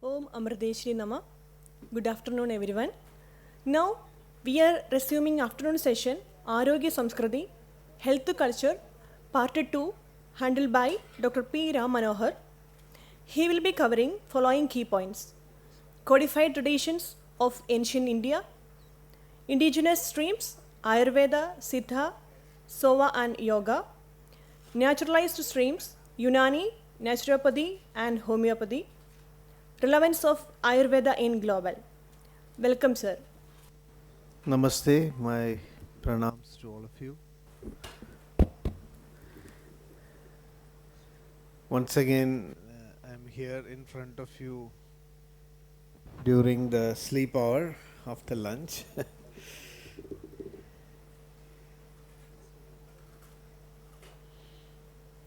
Om Amriteshri Nama. Good afternoon, everyone. Now we are resuming afternoon session Arogyasamskrti, Health Culture, Part 2, handled by Dr. P. Rammanohar. He will be covering following key points: codified traditions of ancient India, indigenous streams, Ayurveda, Siddha, Sowa and Yoga, naturalized streams, Unani, Naturopathy and Homeopathy, relevance of Ayurveda in global. Welcome, sir. Namaste, my pranams to all of you. Once again, I'm here in front of you during the sleep hour after lunch.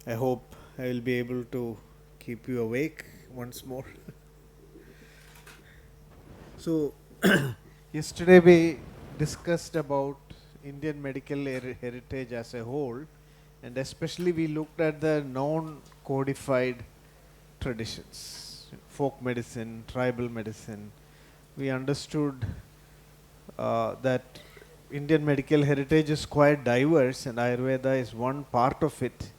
I hope I will be able to keep you awake once more. So, yesterday we discussed about Indian medical heritage as a whole, and especially we looked at the non-codified traditions, folk medicine, tribal medicine. We understood that Indian medical heritage is quite diverse, and Ayurveda is one part of it.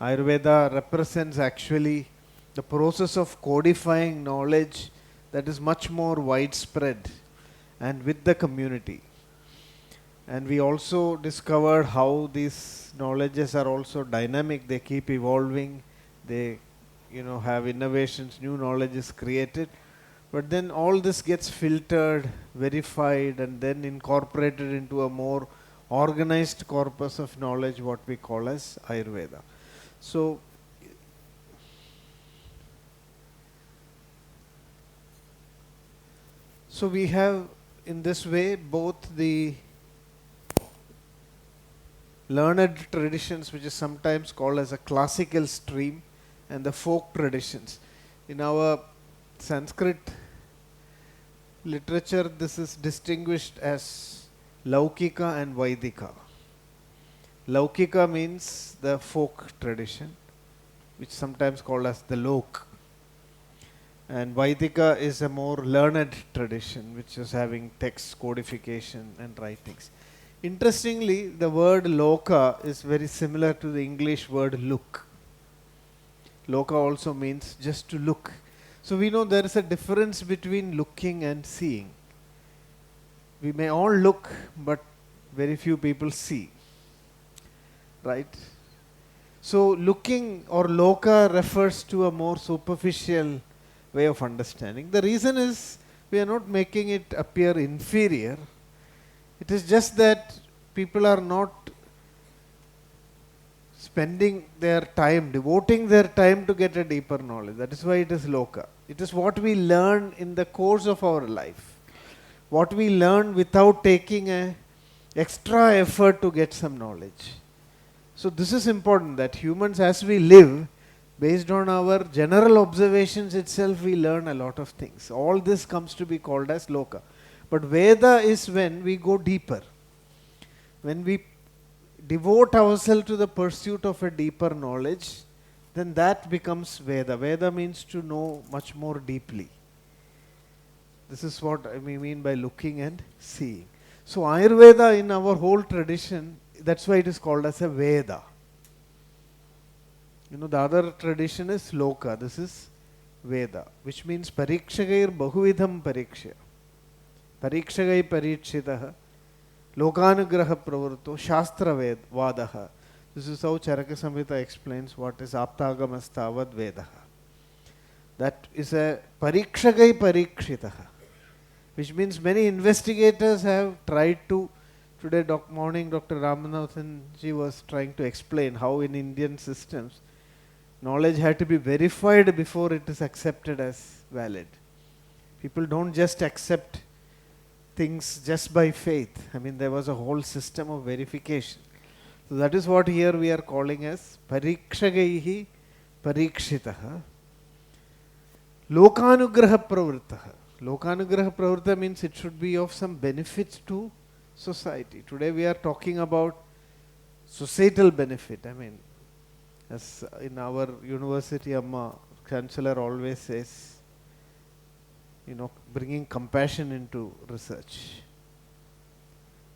Ayurveda represents actually the process of codifying knowledge that is much more widespread and with the community. And we also discovered how these knowledges are also dynamic. They keep evolving. They have innovations, new knowledge is created. But then all this gets filtered, verified, and then incorporated into a more organized corpus of knowledge, what we call as Ayurveda. So we have in this way both the learned traditions, which is sometimes called as a classical stream, and the folk traditions. In our Sanskrit literature, this is distinguished as Laukika and Vaidika. Laukika means the folk tradition, which is sometimes called as the Lok. And Vaidika is a more learned tradition, which is having text, codification and writings. Interestingly, the word Loka is very similar to the English word look. Loka also means just to look. So we know there is a difference between looking and seeing. We may all look, but very few people see. Right? So looking or Loka refers to a more superficial way of understanding. The reason is we are not making it appear inferior. It is just that people are not spending their time, devoting their time to get a deeper knowledge. That is why it is Loka. It is what we learn in the course of our life. What we learn without taking an extra effort to get some knowledge. So this is important, that humans, as we live, based on our general observations itself, we learn a lot of things. All this comes to be called as Loka. But Veda is when we go deeper. When we devote ourselves to the pursuit of a deeper knowledge, then that becomes Veda. Veda means to know much more deeply. This is what I mean by looking and seeing. So Ayurveda in our whole tradition, that's why it is called as a Veda. The other tradition is Loka. This is Veda, which means Parikshagair Bahuvidham Parikshya. Parikshagai Parikshitaha, Lokanugraha Pravurto, Shastra Vadaha. This is how Charaka Samhita explains what is Aptagamasthavad Vedaha. That is a Parikshagai Parikshitaha, which means many investigators have tried to. Today morning Dr. Rammanohar ji was trying to explain how in Indian systems knowledge had to be verified before it is accepted as valid. People don't just accept things just by faith. There was a whole system of verification. So that is what here we are calling as Parikshagaihi Parikshitaha. Lokanugraha Pravrittaha. Lokanugraha Pravritta means it should be of some benefit to society. Today we are talking about societal benefit. As in our university, Amma Chancellor always says, bringing compassion into research.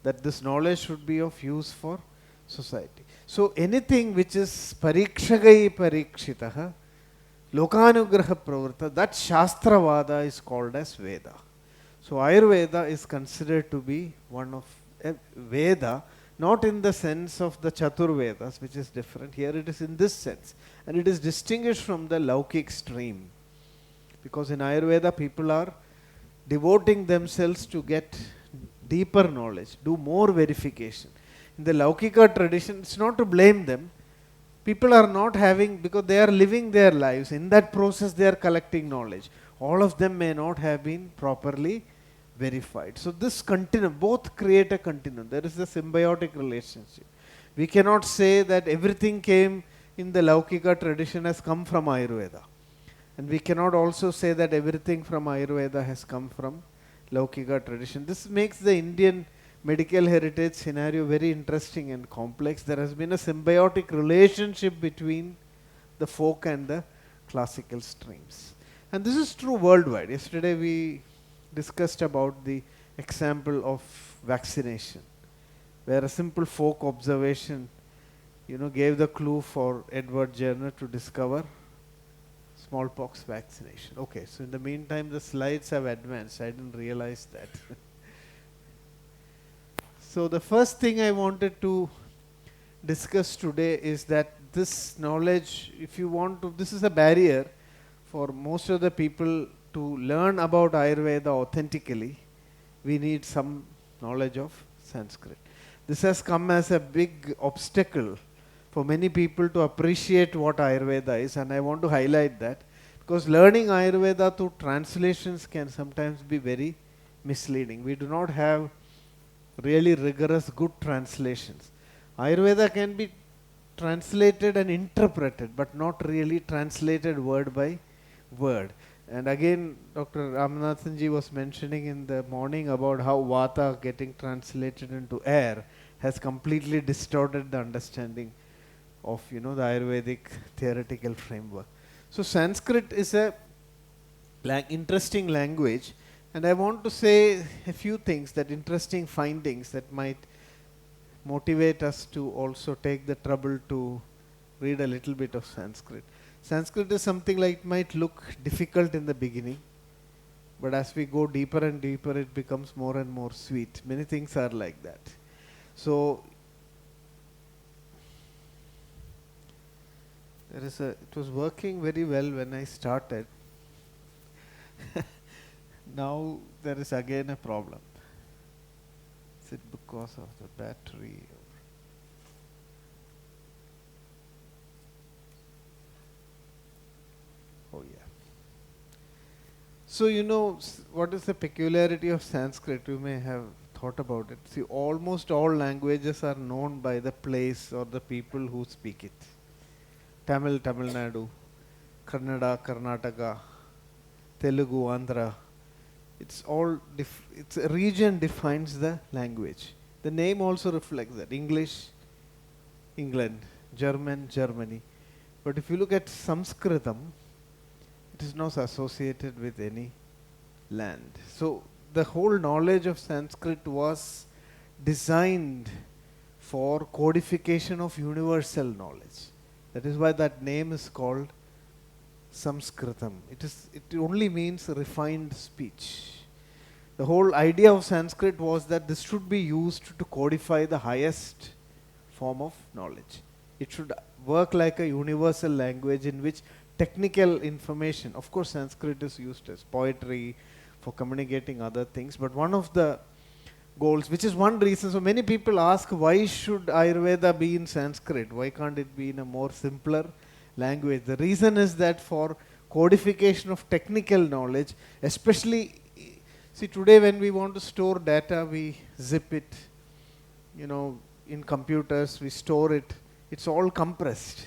That this knowledge should be of use for society. So anything which is parikshagai parikshitaha, lokanugraha pravritta, that Shastravada is called as Veda. So Ayurveda is considered to be one of Veda, not in the sense of the Chaturvedas, which is different. Here it is in this sense. And it is distinguished from the Laukik stream. Because in Ayurveda, people are devoting themselves to get deeper knowledge, do more verification. In the Laukika tradition, it's not to blame them. People are not having, because they are living their lives. In that process, they are collecting knowledge. All of them may not have been properly verified. So this continuum, both create a continuum. There is a symbiotic relationship. We cannot say that everything came in the Laukika tradition has come from Ayurveda. And we cannot also say that everything from Ayurveda has come from Laukika tradition. This makes the Indian medical heritage scenario very interesting and complex. There has been a symbiotic relationship between the folk and the classical streams. And this is true worldwide. Yesterday we discussed about the example of vaccination, where a simple folk observation, gave the clue for Edward Jenner to discover smallpox vaccination. Okay, so in the meantime the slides have advanced. I didn't realize that. So the first thing I wanted to discuss today is that this knowledge, if you want to, this is a barrier for most of the people to learn about Ayurveda authentically. We need some knowledge of Sanskrit. This has come as a big obstacle for many people to appreciate what Ayurveda is, and I want to highlight that, because learning Ayurveda through translations can sometimes be very misleading. We do not have really rigorous good translations. Ayurveda can be translated and interpreted, but not really translated word by word. And again, Dr. Ramanathanji was mentioning in the morning about how Vata getting translated into air has completely distorted the understanding of the Ayurvedic theoretical framework. So Sanskrit is a interesting language, and I want to say a few things, that interesting findings that might motivate us to also take the trouble to read a little bit of Sanskrit. Sanskrit is something like, it might look difficult in the beginning, but as we go deeper and deeper, it becomes more and more sweet. Many things are like that. So it was working very well when I started. Now there is again a problem. Is it because of the battery? Oh yeah. So what is the peculiarity of Sanskrit? You may have thought about it. See, almost all languages are known by the place or the people who speak it. Tamil, Tamil Nadu, Kannada, Karnataka, Telugu, Andhra. It's all it's a region defines the language. The name also reflects that. English, England, German, Germany. But if you look at Sanskritam, it is not associated with any land. So the whole knowledge of Sanskrit was designed for codification of universal knowledge. That is why that name is called Samskritam. It only means refined speech. The whole idea of Sanskrit was that this should be used to codify the highest form of knowledge. It should work like a universal language in which technical information, of course Sanskrit is used as poetry for communicating other things, but one of the goals, which is one reason, so many people ask, why should Ayurveda be in Sanskrit? Why can't it be in a more simpler language? The reason is that for codification of technical knowledge, especially, see, today when we want to store data, we zip it, in computers, we store it, it's all compressed.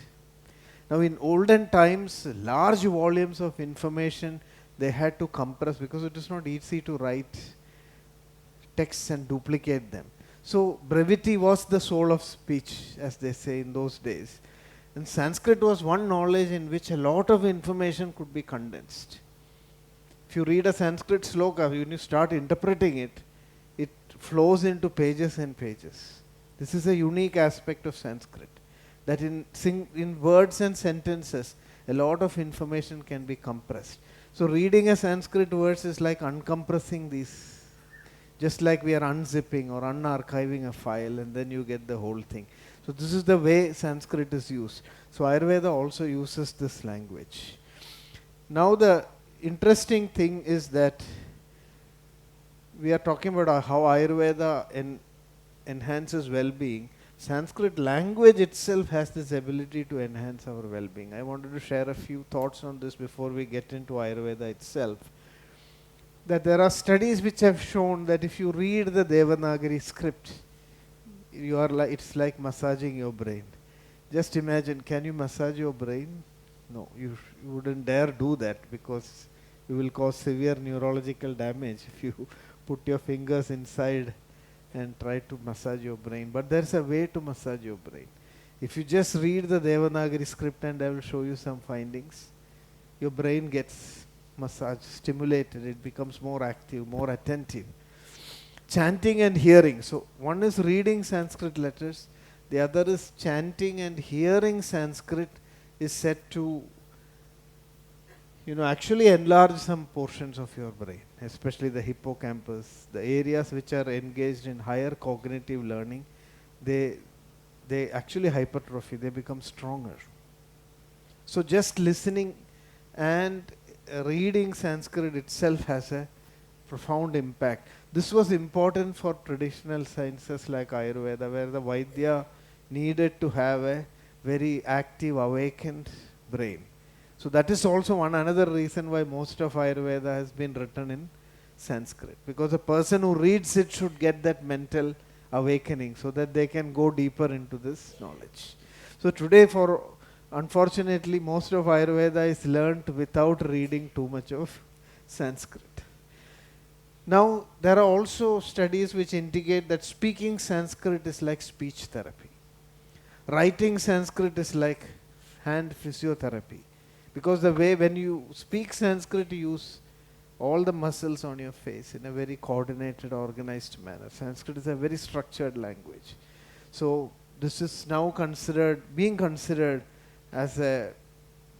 Now in olden times, large volumes of information they had to compress because it is not easy to write texts and duplicate them. So brevity was the soul of speech, as they say in those days. And Sanskrit was one knowledge in which a lot of information could be condensed. If you read a Sanskrit sloka, when you start interpreting it, it flows into pages and pages. This is a unique aspect of Sanskrit, that in words and sentences, a lot of information can be compressed. So reading a Sanskrit verse is like uncompressing these, just like we are unzipping or unarchiving a file, and then you get the whole thing. So this is the way Sanskrit is used. So Ayurveda also uses this language. Now the interesting thing is that we are talking about how Ayurveda enhances well-being. Sanskrit language itself has this ability to enhance our well-being. I wanted to share a few thoughts on this before we get into Ayurveda itself. That there are studies which have shown that if you read the Devanagari script, it's like massaging your brain. Just imagine, can you massage your brain? No, you wouldn't dare do that, because you will cause severe neurological damage if you put your fingers inside and try to massage your brain. But there's a way to massage your brain. If you just read the Devanagari script, and I will show you some findings, your brain gets massaged, stimulated, it becomes more active, more attentive. Chanting and hearing. So one is reading Sanskrit letters, the other is chanting and hearing Sanskrit is said to actually enlarge some portions of your brain, especially the hippocampus, the areas which are engaged in higher cognitive learning, they actually hypertrophy, they become stronger. So just listening and reading Sanskrit itself has a profound impact. This was important for traditional sciences like Ayurveda, where the Vaidya needed to have a very active, awakened brain. So that is also another reason why most of Ayurveda has been written in Sanskrit, because a person who reads it should get that mental awakening so that they can go deeper into this knowledge. So today, unfortunately, most of Ayurveda is learnt without reading too much of Sanskrit. Now, there are also studies which indicate that speaking Sanskrit is like speech therapy. Writing Sanskrit is like hand physiotherapy. Because the way when you speak Sanskrit, you use all the muscles on your face in a very coordinated, organized manner. Sanskrit is a very structured language. So this is now being considered as a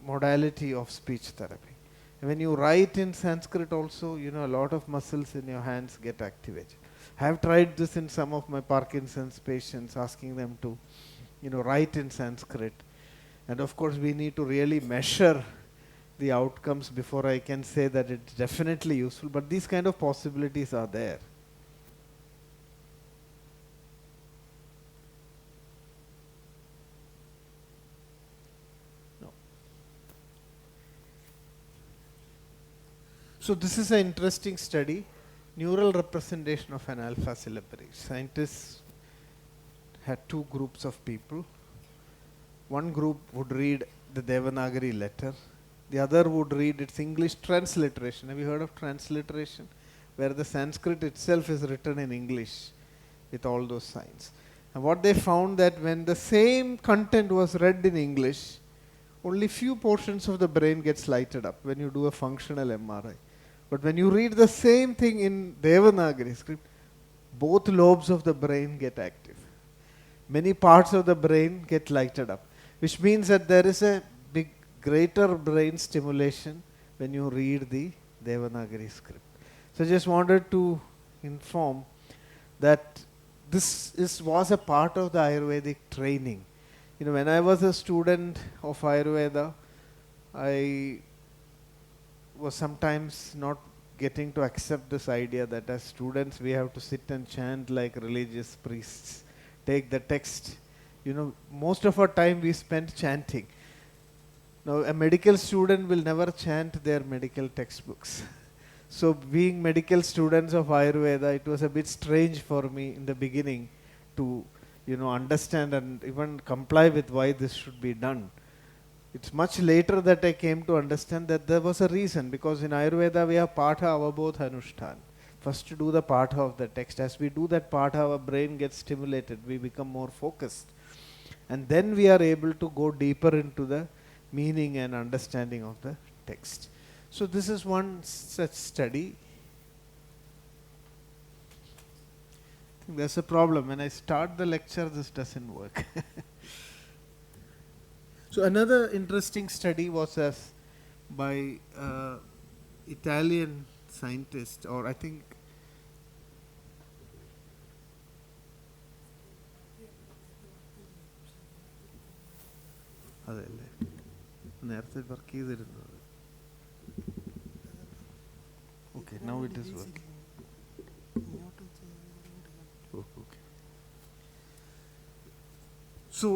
modality of speech therapy. And when you write in Sanskrit also, a lot of muscles in your hands get activated. I have tried this in some of my Parkinson's patients, asking them to, write in Sanskrit. And of course, we need to really measure the outcomes before I can say that it's definitely useful. But these kind of possibilities are there. No. So this is an interesting study, neural representation of an alpha syllabary. Scientists had two groups of people. One group would read the Devanagari letter. The other would read its English transliteration. Have you heard of transliteration? Where the Sanskrit itself is written in English with all those signs. And what they found that when the same content was read in English, only few portions of the brain gets lighted up when you do a functional MRI. But when you read the same thing in Devanagari script, both lobes of the brain get active. Many parts of the brain get lighted up, which means that there is a greater brain stimulation when you read the Devanagari script. So I just wanted to inform that this was a part of the Ayurvedic training. When I was a student of Ayurveda, I was sometimes not getting to accept this idea that as students we have to sit and chant like religious priests, take the text. Most of our time we spend chanting. Now, a medical student will never chant their medical textbooks. So, being medical students of Ayurveda, it was a bit strange for me in the beginning to, understand and even comply with why this should be done. It's much later that I came to understand that there was a reason, because in Ayurveda we have Patha, Avabodha, Anushtan. First to do the Patha of the text. As we do that Patha, our brain gets stimulated, we become more focused. And then we are able to go deeper into the meaning and understanding of the text. So this is one such study. There's a problem. When I start the lecture, this doesn't work. So another interesting study was by Italian scientist, or I think അതല്ലേ നേരത്തെ work ചെയ്തിരുന്നത്. Okay, now it is working. Oh, okay. So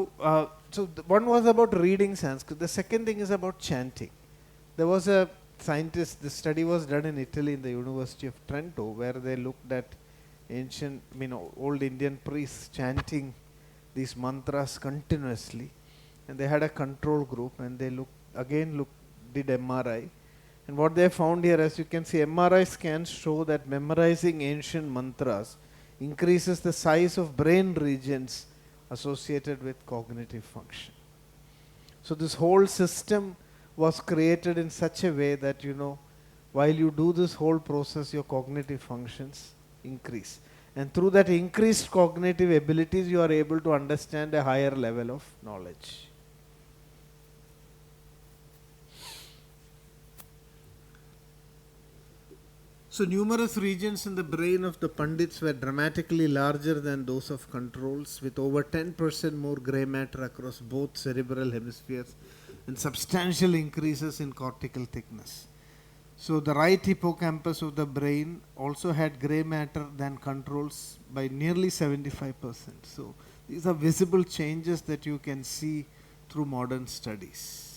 one was about reading Sanskrit. The second thing is about chanting. There was a scientist, the study was done in Italy in the University of Trento, where they looked at ancient, old Indian priests chanting these mantras continuously, and they had a control group, and they did MRI, and what they found here, as you can see, MRI scans show that memorizing ancient mantras increases the size of brain regions associated with cognitive function. So this whole system was created in such a way that, while you do this whole process, your cognitive functions increase. And through that increased cognitive abilities, you are able to understand a higher level of knowledge. So numerous regions in the brain of the Pandits were dramatically larger than those of controls, with over 10% more grey matter across both cerebral hemispheres and substantial increases in cortical thickness. So the right hippocampus of the brain also had grey matter than controls by nearly 75%. So these are visible changes that you can see through modern studies.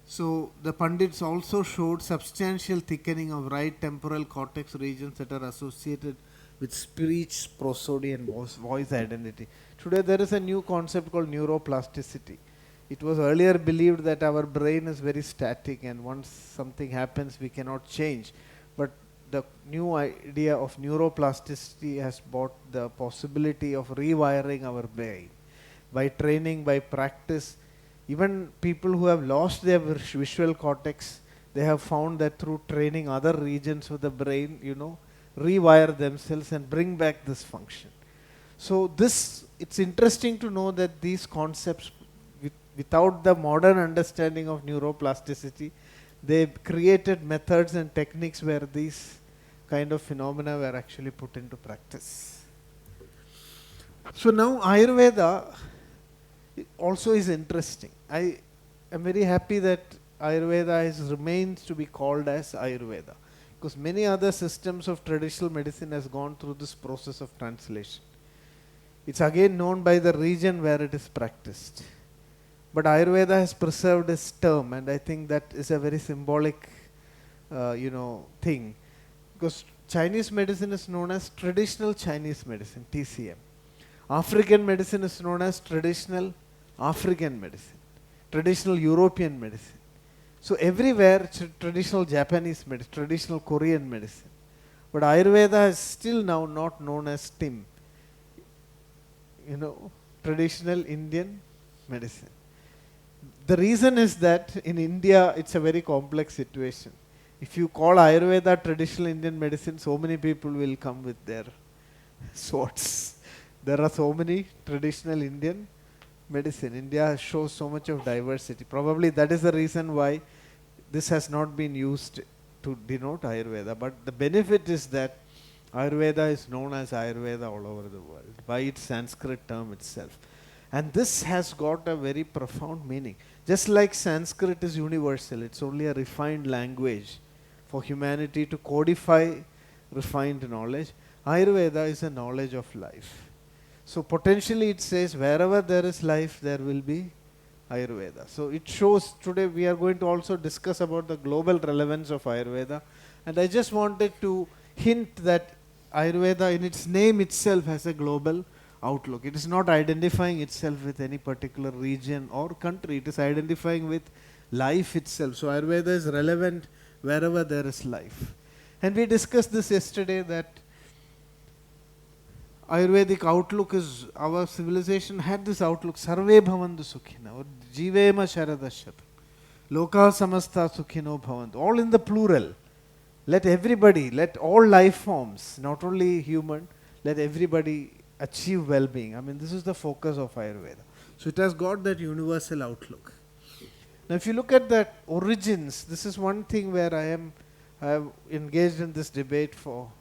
So the Pandits also showed substantial thickening of right temporal cortex regions that are associated with speech, prosody and voice identity. Today there is a new concept called neuroplasticity. It was earlier believed that our brain is very static, and once something happens we cannot change. But the new idea of neuroplasticity has brought the possibility of rewiring our brain by training, by practice. Even people who have lost their visual cortex, they have found that through training other regions of the brain, rewire themselves and bring back this function. So it's interesting to know that these concepts, without the modern understanding of neuroplasticity, they created methods and techniques where these kind of phenomena were actually put into practice. So now Ayurveda also is interesting. I am very happy that Ayurveda remains to be called as Ayurveda, because many other systems of traditional medicine has gone through this process of translation. It's again known by the region where it is practiced. But Ayurveda has preserved its term, and I think that is a very symbolic thing, because Chinese medicine is known as traditional Chinese medicine, TCM. African medicine is known as traditional African medicine, traditional European medicine. So everywhere traditional Japanese medicine, traditional Korean medicine. But Ayurveda is still now not known as TIM, traditional Indian medicine. The reason is that in India it's a very complex situation. If you call Ayurveda traditional Indian medicine, so many people will come with their swords. There are so many traditional Indian medicine. India shows so much of diversity. Probably that is the reason why this has not been used to denote Ayurveda. But the benefit is that Ayurveda is known as Ayurveda all over the world by its Sanskrit term itself. And this has got a very profound meaning. Just like Sanskrit is universal, it's only a refined language for humanity to codify refined knowledge. Ayurveda is a knowledge of life. So potentially it says wherever there is life, there will be Ayurveda. So it shows, today we are going to also discuss about the global relevance of Ayurveda. And I just wanted to hint that Ayurveda in its name itself has a global outlook. It is not identifying itself with any particular region or country. It is identifying with life itself. So Ayurveda is relevant wherever there is life. And we discussed this yesterday, that Ayurvedic outlook is, our civilization had this outlook, Sarve Bhavantu Sukhina, or Jivema Sharadashatam. Loka samasta sukhino bhavantu. All in the plural. Let everybody, let all life forms, not only human, let everybody achieve well-being. I mean, this is the focus of Ayurveda. So it has got that universal outlook. Now, if you look at the origins, this is one thing where I have engaged in this debate for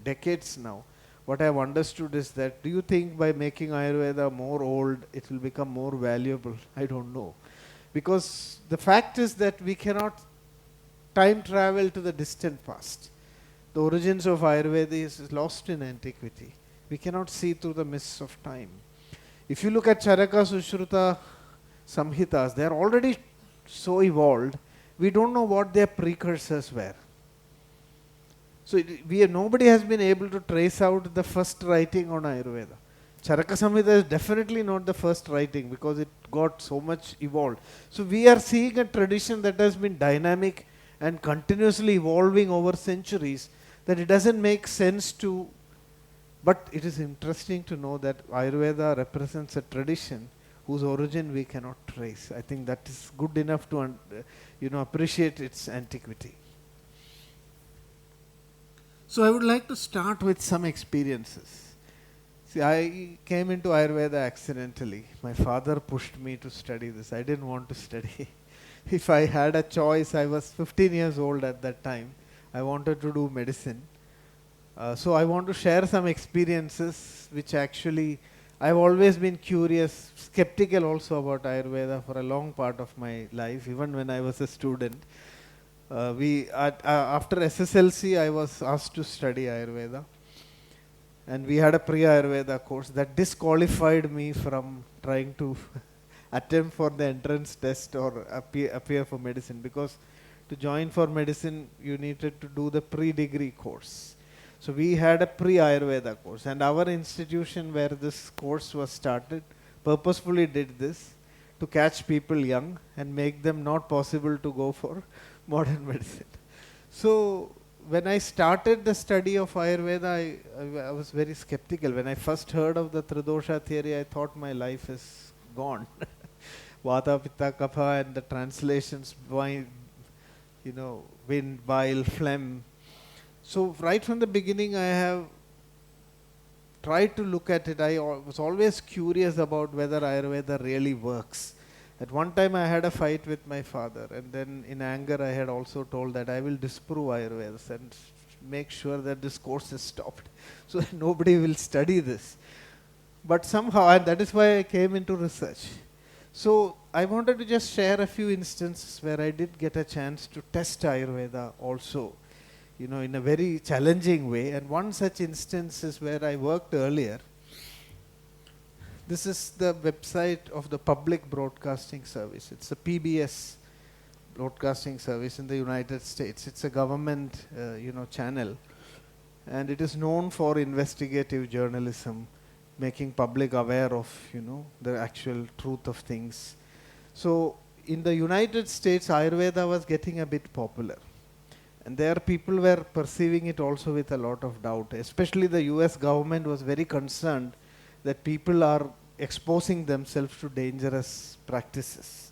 decades now. What I have understood is that, do you think by making Ayurveda more old, it will become more valuable? I don't know. Because the fact is that we cannot time travel to the distant past. The origins of Ayurveda is lost in antiquity. We cannot see through the mists of time. If you look at Charaka, Sushruta, Samhitas, they are already so evolved, we don't know what their precursors were. So nobody has been able to trace out the first writing on Ayurveda. Charaka Samhita is definitely not the first writing because it got so much evolved. So we are seeing a tradition that has been dynamic and continuously evolving over centuries, that it doesn't make sense to, but it is interesting to know that Ayurveda represents a tradition whose origin we cannot trace. I think that is good enough to appreciate its antiquity. So I would like to start with some experiences. See, I came into Ayurveda accidentally. My father pushed me to study this. I didn't want to study. If I had a choice, I was 15 years old at that time. I wanted to do medicine. So I want to share some experiences which actually, I've always been curious, skeptical also about Ayurveda for a long part of my life, even when I was a student. After SSLC, I was asked to study Ayurveda. And we had a pre-Ayurveda course that disqualified me from trying to attempt for the entrance test or appear for medicine, because to join for medicine you needed to do the pre-degree course. So we had a pre-Ayurveda course, and our institution where this course was started purposefully did this to catch people young and make them not possible to go for modern medicine. So when I started the study of Ayurveda, I was very skeptical. When I first heard of the Tridosha theory, I thought my life is gone. Vata, Pitta, Kapha, and the translations, wind, bile, phlegm. So right from the beginning, I have tried to look at it. I was always curious about whether Ayurveda really works. At one time I had a fight with my father, and then in anger I had also told that I will disprove Ayurveda and make sure that this course is stopped, so that nobody will study this. But somehow, and that is why I came into research. So I wanted to just share a few instances where I did get a chance to test Ayurveda also, in a very challenging way. And one such instance is where I worked earlier. This is the website of the Public Broadcasting Service. It's a PBS broadcasting service in the United States. It's a government, channel, and it is known for investigative journalism, making public aware of, the actual truth of things. So in the United States, Ayurveda was getting a bit popular, and there people were perceiving it also with a lot of doubt. Especially the US government was very concerned that people are exposing themselves to dangerous practices.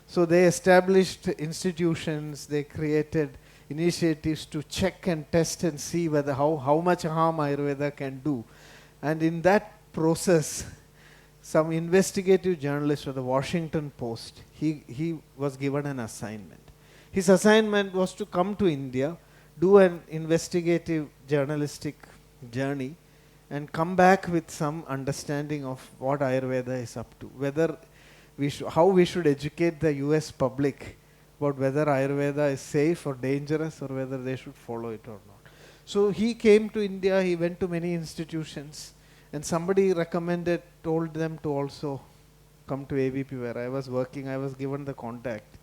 So they established institutions, they created initiatives to check and test and see whether how much harm Ayurveda can do. And in that process, some investigative journalist of the Washington Post, he was given an assignment. His assignment was to come to India, do an investigative journalistic journey, and come back with some understanding of what Ayurveda is up to, whether how we should educate the US public about whether Ayurveda is safe or dangerous, or whether they should follow it or not. So he came to India, he went to many institutions, and somebody told them to also come to AVP where I was working. I was given the contact.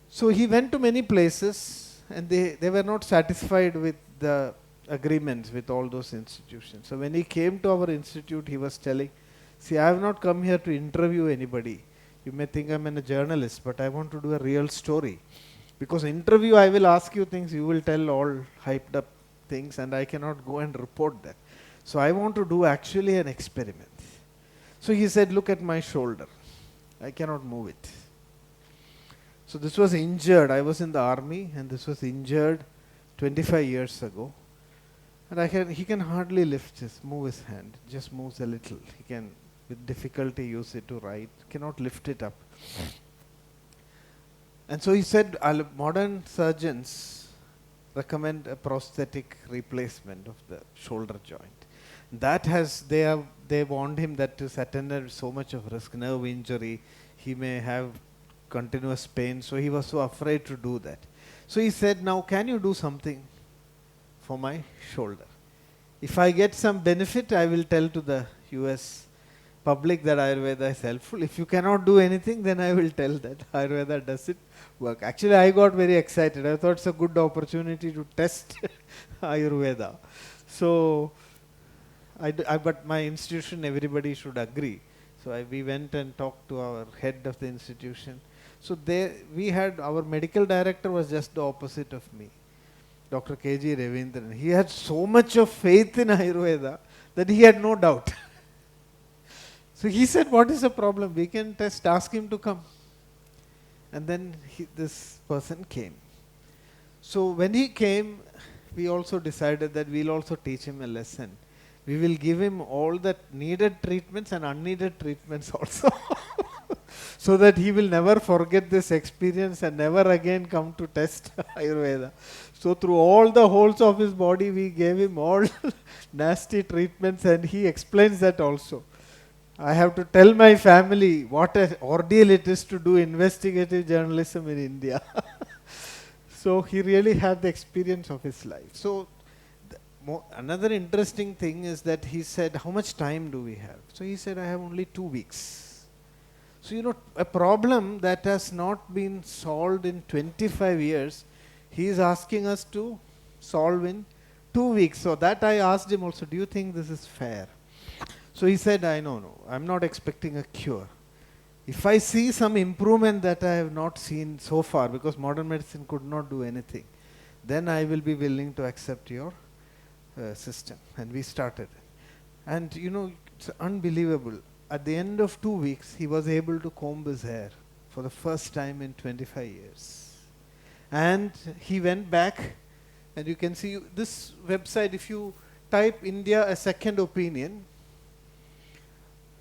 So he went to many places, and they were not satisfied with the agreements with all those institutions. So when he came to our institute, he was telling, see, I have not come here to interview anybody. You may think I'm a journalist, but I want to do a real story. Because interview, I will ask you things, you will tell all hyped up things, and I cannot go and report that. So I want to do actually an experiment. So he said, look at my shoulder. I cannot move it. So this was injured. I was in the army and this was injured 25 years ago. And he can hardly move his hand. Just moves a little. He can with difficulty use it to write. Cannot lift it up. And so he said modern surgeons recommend a prosthetic replacement of the shoulder joint. That they warned him that is attended with so much of risk, nerve injury, he may have continuous pain, so he was so afraid to do that. So he said, now can you do something for my shoulder? If I get some benefit, I will tell to the US public that Ayurveda is helpful. If you cannot do anything, then I will tell that Ayurveda does it work. Actually, I got very excited. I thought it's a good opportunity to test Ayurveda. So, but my institution, everybody should agree. So we went and talked to our head of the institution. So our medical director was just the opposite of me, Dr. K.G. Ravindran. He had so much of faith in Ayurveda that he had no doubt. So he said, what is the problem? We can test, ask him to come. And then this person came. So when he came, we also decided that we'll also teach him a lesson. We will give him all the needed treatments and unneeded treatments also. So that he will never forget this experience and never again come to test Ayurveda. So through all the holes of his body, we gave him all nasty treatments, and he explains that also. I have to tell my family what an ordeal it is to do investigative journalism in India. So he really had the experience of his life. So another interesting thing is that he said, how much time do we have? So he said, I have only 2 weeks. So a problem that has not been solved in 25 years, he is asking us to solve in 2 weeks. So that I asked him also, do you think this is fair? So he said, no, I'm not expecting a cure. If I see some improvement that I have not seen so far, because modern medicine could not do anything, then I will be willing to accept your system. And we started. And it's unbelievable. At the end of 2 weeks, he was able to comb his hair for the first time in 25 years. And he went back, and you can see this website, if you type India a second opinion,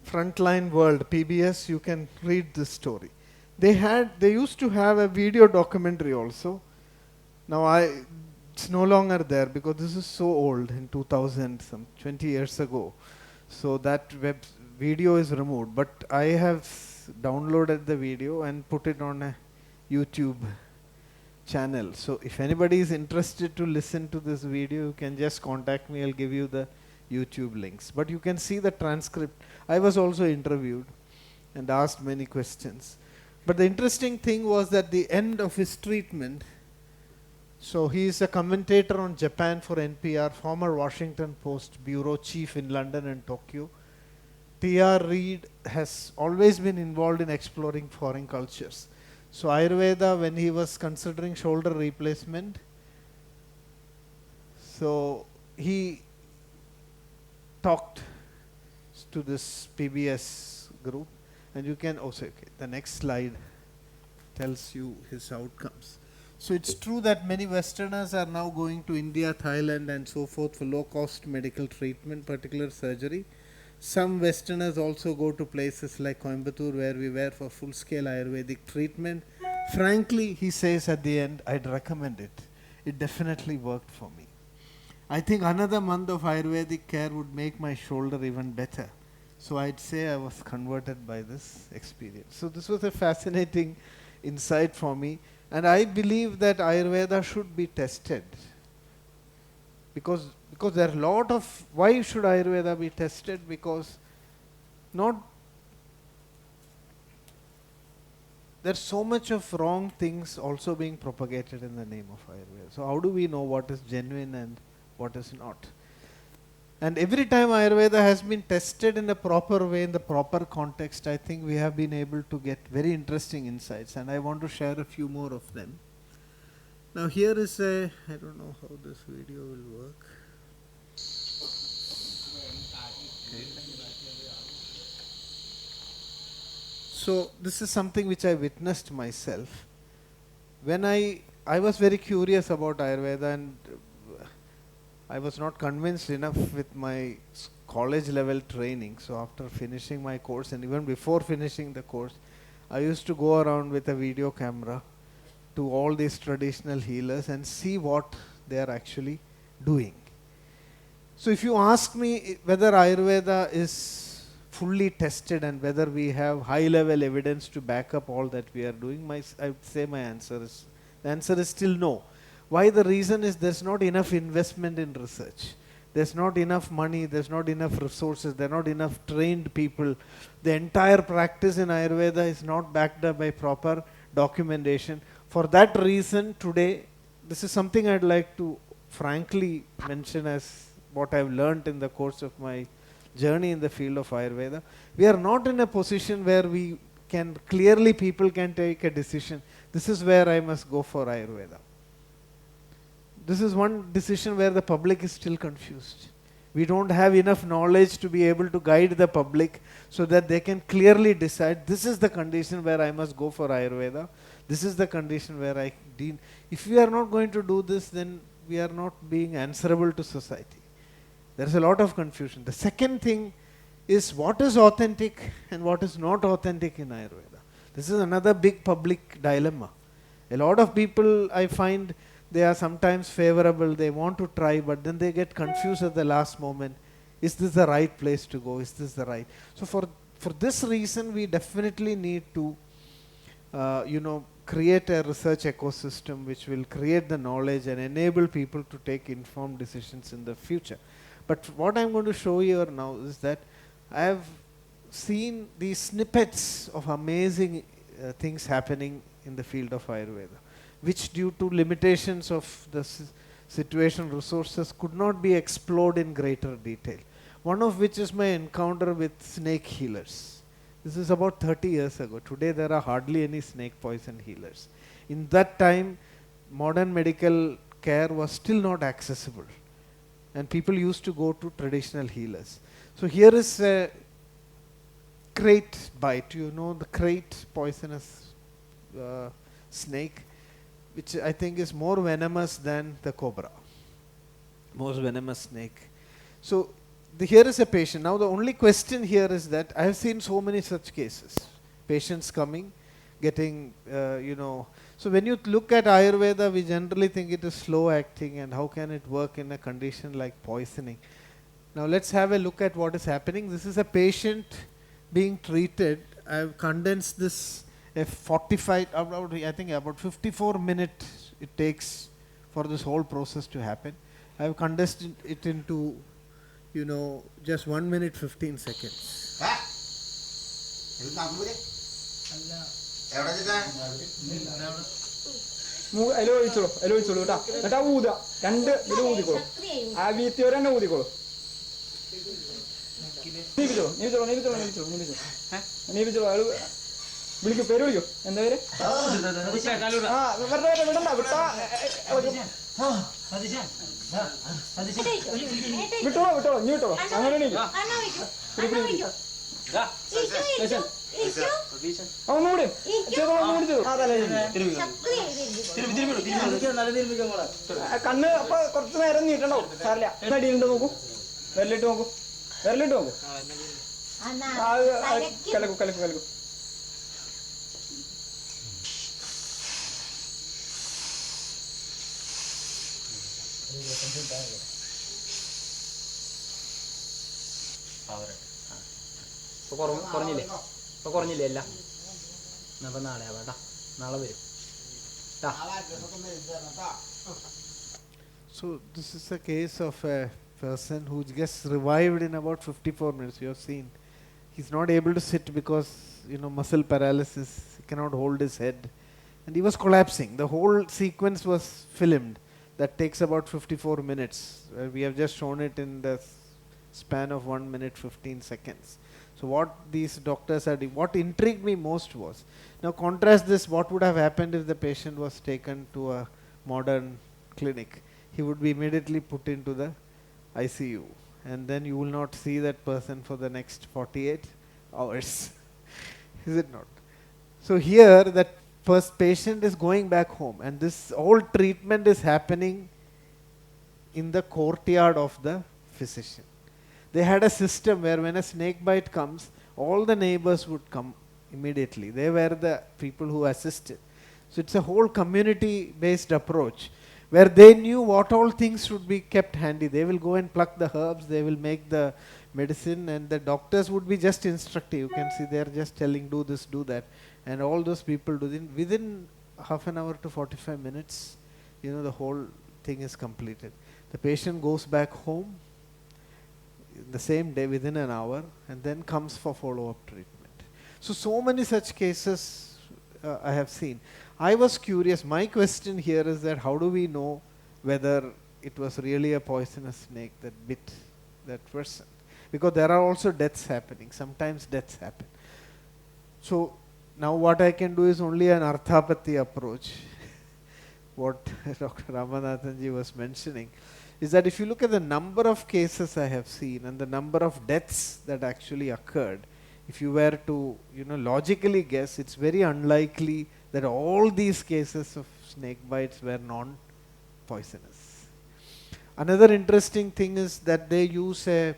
Frontline World, PBS, you can read this story. They used to have a video documentary also. Now it's no longer there because this is so old, in 2000, some 20 years ago. So that video is removed, but I have downloaded the video and put it on a YouTube channel. So if anybody is interested to listen to this video, you can just contact me. I'll give you the YouTube links. But you can see the transcript. I was also interviewed and asked many questions. But the interesting thing was that the end of his treatment, so he is a commentator on Japan for NPR, former Washington Post bureau chief in London and Tokyo. T.R. Reid has always been involved in exploring foreign cultures. So Ayurveda, when he was considering shoulder replacement, so he talked to this PBS group, and you can also, the next slide tells you his outcomes. So it's true that many Westerners are now going to India, Thailand and so forth for low-cost medical treatment, particular surgery. Some Westerners also go to places like Coimbatore, where we were for full-scale Ayurvedic treatment. Frankly, he says at the end, I'd recommend it. It definitely worked for me. I think another month of Ayurvedic care would make my shoulder even better. So I'd say I was converted by this experience. So this was a fascinating insight for me. And I believe that Ayurveda should be tested. Because there are a lot of, why should Ayurveda be tested? Because there's so much of wrong things also being propagated in the name of Ayurveda. So how do we know what is genuine and what is not? And every time Ayurveda has been tested in a proper way, in the proper context, I think we have been able to get very interesting insights, and I want to share a few more of them. Now here is I don't know how this video will work. Okay. So this is something which I witnessed myself. when I was very curious about Ayurveda, and I was not convinced enough with my college level training. So after finishing my course, and even before finishing the course, I used to go around with a video camera to all these traditional healers and see what they are actually doing. So if you ask me whether Ayurveda is fully tested and whether we have high level evidence to back up all that we are doing, I would say the answer is still no. Why? The reason is there's not enough investment in research. There's not enough money, there's not enough resources, there are not enough trained people. The entire practice in Ayurveda is not backed up by proper documentation. For that reason, today, this is something I'd like to frankly mention as what I've learned in the course of my journey in the field of Ayurveda. We are not in a position where people can take a decision. This is where I must go for Ayurveda. This is one decision where the public is still confused. We don't have enough knowledge to be able to guide the public so that they can clearly decide, this is the condition where I must go for Ayurveda. This is the condition where I deal. If we are not going to do this, then we are not being answerable to society. There is a lot of confusion. The second thing is what is authentic and what is not authentic in Ayurveda. This is another big public dilemma. A lot of people, I find, they are sometimes favorable, they want to try, but then they get confused at the last moment. Is this the right place to go? Is this the right? So for this reason, we definitely need to create a research ecosystem which will create the knowledge and enable people to take informed decisions in the future. But what I'm going to show you now is that I have seen these snippets of amazing things happening in the field of Ayurveda, which due to limitations of the situation resources could not be explored in greater detail. One of which is my encounter with snake healers. This is about 30 years ago. Today there are hardly any snake poison healers. In that time, modern medical care was still not accessible, and people used to go to traditional healers. So here is a crate bite. You know the crate poisonous snake, which I think is more venomous than the cobra, most venomous snake. So here is a patient. Now the only question here is that I have seen so many such cases. Patients coming, getting, So when you look at Ayurveda, we generally think it is slow acting and how can it work in a condition like poisoning. Now let's have a look at what is happening. This is a patient being treated. I have condensed this I think about 54 minutes it takes for this whole process to happen. I have condensed it into just 1 minute 15 seconds. വിളിക്കൂ, പേര് വിളിക്കൂ, എന്താ പേര്? വിട്ടോളോ വിട്ടോളോ, ഇനി വിട്ടോളോ, അങ്ങനെ ഒന്നുകൂടി കണ്ണ് അപ്പൊ കുറച്ച് നേരം നീട്ടണ്ടാവും. സാറില്ല, അടിയിലുണ്ട് നോക്കൂ, വിരലിട്ട് നോക്കൂ, വിരലിട്ട് നോക്കൂ, കലക്കൂ കലക്കൂ കലക്കൂ. കുറഞ്ഞില്ലേ? ഇപ്പൊ കുറഞ്ഞില്ലേ എല്ലാം? അപ്പൊ നാളെ ആവാട്ടാ, നാളെ വരും. So this is a case of a person who gets revived in about 54 minutes. You have seen he's not able to sit because muscle paralysis. He cannot hold his head, and he was collapsing. The whole sequence was filmed. That takes about 54 minutes. We have just shown it in the span of 1 minute 15 seconds. So what these doctors are doing, what intrigued me most was, now contrast this, what would have happened if the patient was taken to a modern clinic. He would be immediately put into the ICU, and then you will not see that person for the next 48 hours. Is it not? So here that patient is going back home, and this whole treatment is happening in the courtyard of the physician. They had a system where when a snake bite comes, all the neighbors would come immediately. They were the people who assisted. So it's a whole community based approach where they knew what all things should be kept handy. They will go and pluck the herbs, they will make the medicine, and the doctors would be just instructive. You can see they are just telling, do this, do that, and all those people do it. Within half an hour to 45 minutes, the whole thing is completed. The patient goes back home the same day within an hour, and then comes for follow-up treatment. So many such cases I have seen. I was curious, my question here is that how do we know whether it was really a poisonous snake that bit that person? Because there are also deaths happening, sometimes deaths happen. So now what I can do is only an arthropathy approach. What Dr. Ramanathanji was mentioning is that if you look at the number of cases I have seen and the number of deaths that actually occurred, if you were to logically guess, it's very unlikely that all these cases of snake bites were non-poisonous. Another interesting thing is that they use a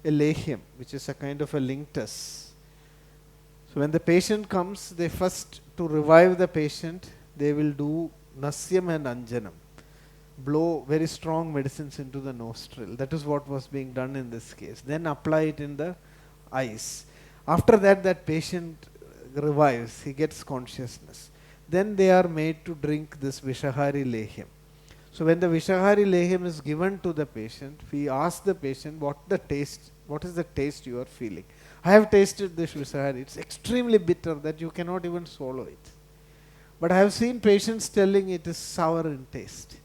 lehium, which is a kind of a linctus. So when the patient comes, they first, to revive the patient, they will do nasyam and anjanam, blow very strong medicines into the nostril. That is what was being done in this case. Then apply it in the eyes. After that, that patient revives, he gets consciousness. Then they are made to drink this Vishahari Lehyam. So when the Vishahari Lehyam is given to the patient, we ask the patient what is the taste you are feeling. I have tasted this Vishahari, it's extremely bitter that you cannot even swallow it. But I have seen patients telling it is sour in taste,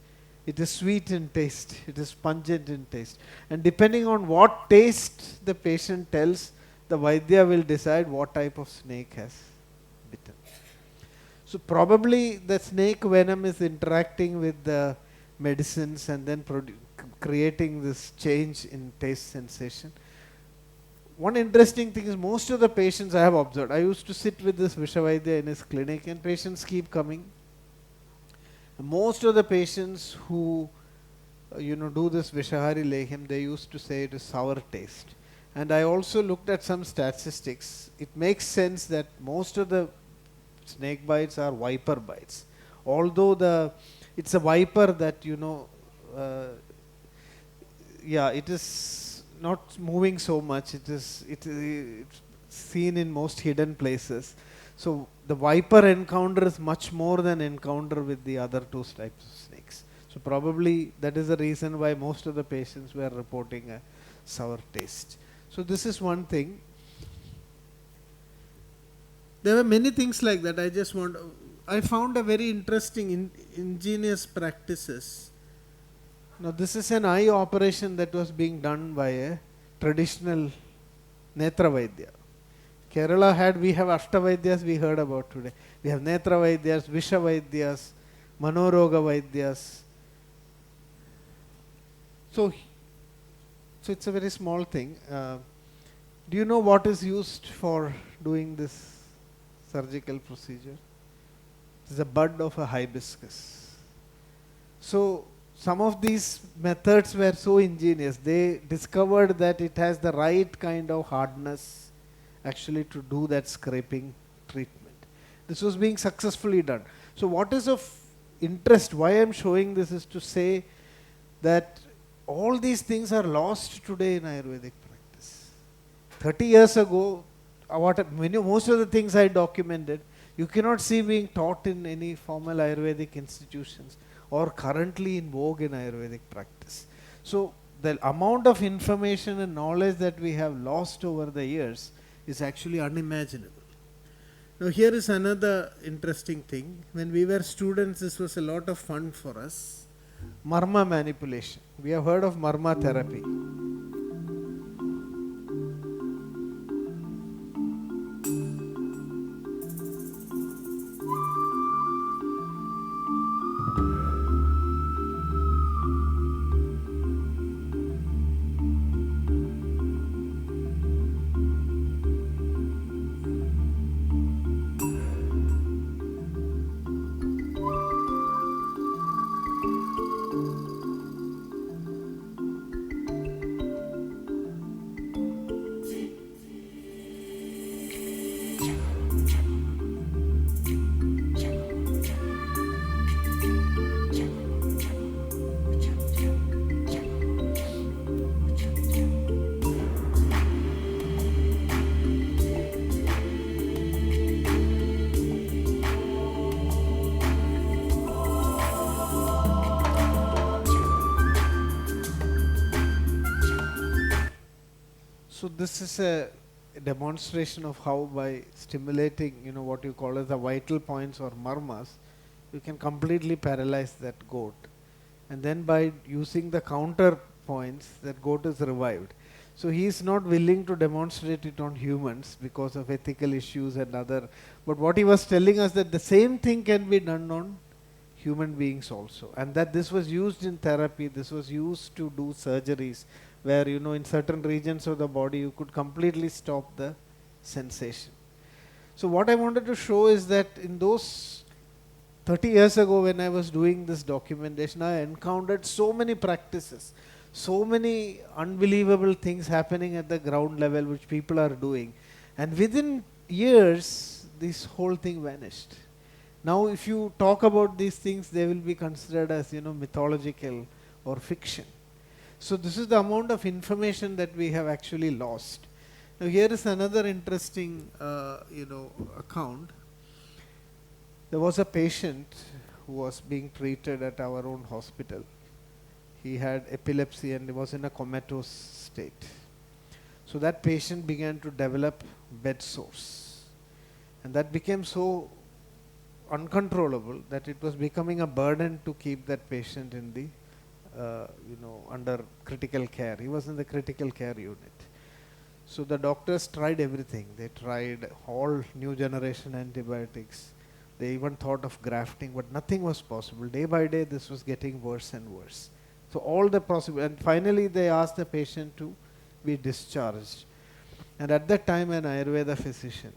it is sweet in taste, it is pungent in taste. And depending on what taste the patient tells, the Vaidya will decide what type of snake has bitten. So probably the snake venom is interacting with the medicines and then creating this change in taste sensation. One interesting thing is most of the patients I have observed, I used to sit with this Vishavaidya in his clinic and patients keep coming. Most of the patients who do this Vishahari Lehyam, they used to say it is sour taste. And I also looked at some statistics. It makes sense that most of the snake bites are viper bites. Although it's a viper that it is not moving so much. It's seen in most hidden places. So the viper encounter is much more than encounter with the other two types of snakes. So probably that is the reason why most of the patients were reporting a sour taste. So this is one thing. There were many things like that. I found a very interesting ingenious practices. Now this is an eye operation that was being done by a traditional Netra Vaidya. Kerala we have Ashtavaidyas we heard about today. We have Netra Vaidyas, Visha Vaidyas, Manoroga Vaidyas. So it's a very small thing. Do you know what is used for doing this surgical procedure? It is a bud of a hibiscus. So some of these methods were so ingenious. They discovered that it has the right kind of hardness actually to do that scraping treatment. This was being successfully done. So what is of interest, why I am showing this is to say that all these things are lost today in Ayurvedic practice. 30 years ago, most of the things I documented, you cannot see being taught in any formal Ayurvedic institutions or currently in vogue in Ayurvedic practice. So the amount of information and knowledge that we have lost over the years is actually unimaginable. Now here is another interesting thing. When we were students, this was a lot of fun for us. Marma manipulation. We have heard of marma therapy. So this is a demonstration of how by stimulating, what you call as the vital points or marmas, you can completely paralyze that goat. And then by using the counter points, that goat is revived. So he is not willing to demonstrate it on humans because of ethical issues and other. But what he was telling us that the same thing can be done on human beings also, and that this was used in therapy, this was used to do surgeries where in certain regions of the body you could completely stop the sensation. So what I wanted to show is that in those 30 years ago when I was doing this documentation, I encountered so many practices, so many unbelievable things happening at the ground level which people are doing, and within years this whole thing vanished. Now if you talk about these things, they will be considered as mythological or fiction. So this is the amount of information that we have actually lost. Now here is another interesting account. There was a patient who was being treated at our own hospital. He had epilepsy and was in a comatose state. So that patient began to develop bed sores, and that became so uncontrollable that it was becoming a burden to keep that patient in the under critical care. He was in the critical care unit. So the doctors tried everything. They tried all new generation antibiotics. They even thought of grafting, but nothing was possible. Day by day this was getting worse and worse. So all the possible, and finally they asked the patient to be discharged. And at that time an Ayurveda physician,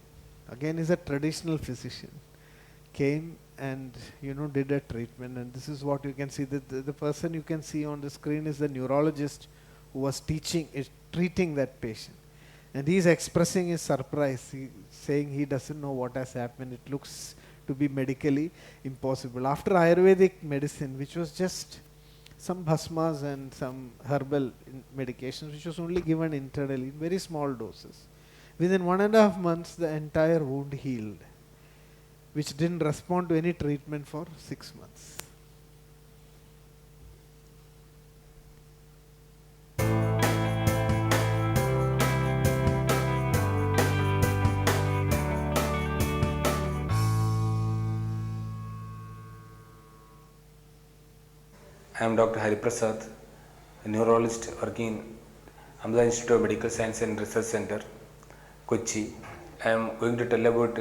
again is a traditional physician, came and did a treatment. And this is what you can see. The person you can see on the screen is the neurologist who was treating that patient, and he is expressing his surprise, saying he doesn't know what has happened. It looks to be medically impossible. After Ayurvedic medicine, which was just some bhasmas and some herbal medications, which was only given internally in very small doses, within 1.5 months the entire wound healed, which didn't respond to any treatment for 6 months. I am Dr. Hariprasad, a neurologist working in Amrita Institute of Medical Science and Research Center, Kochi. I am going to tell about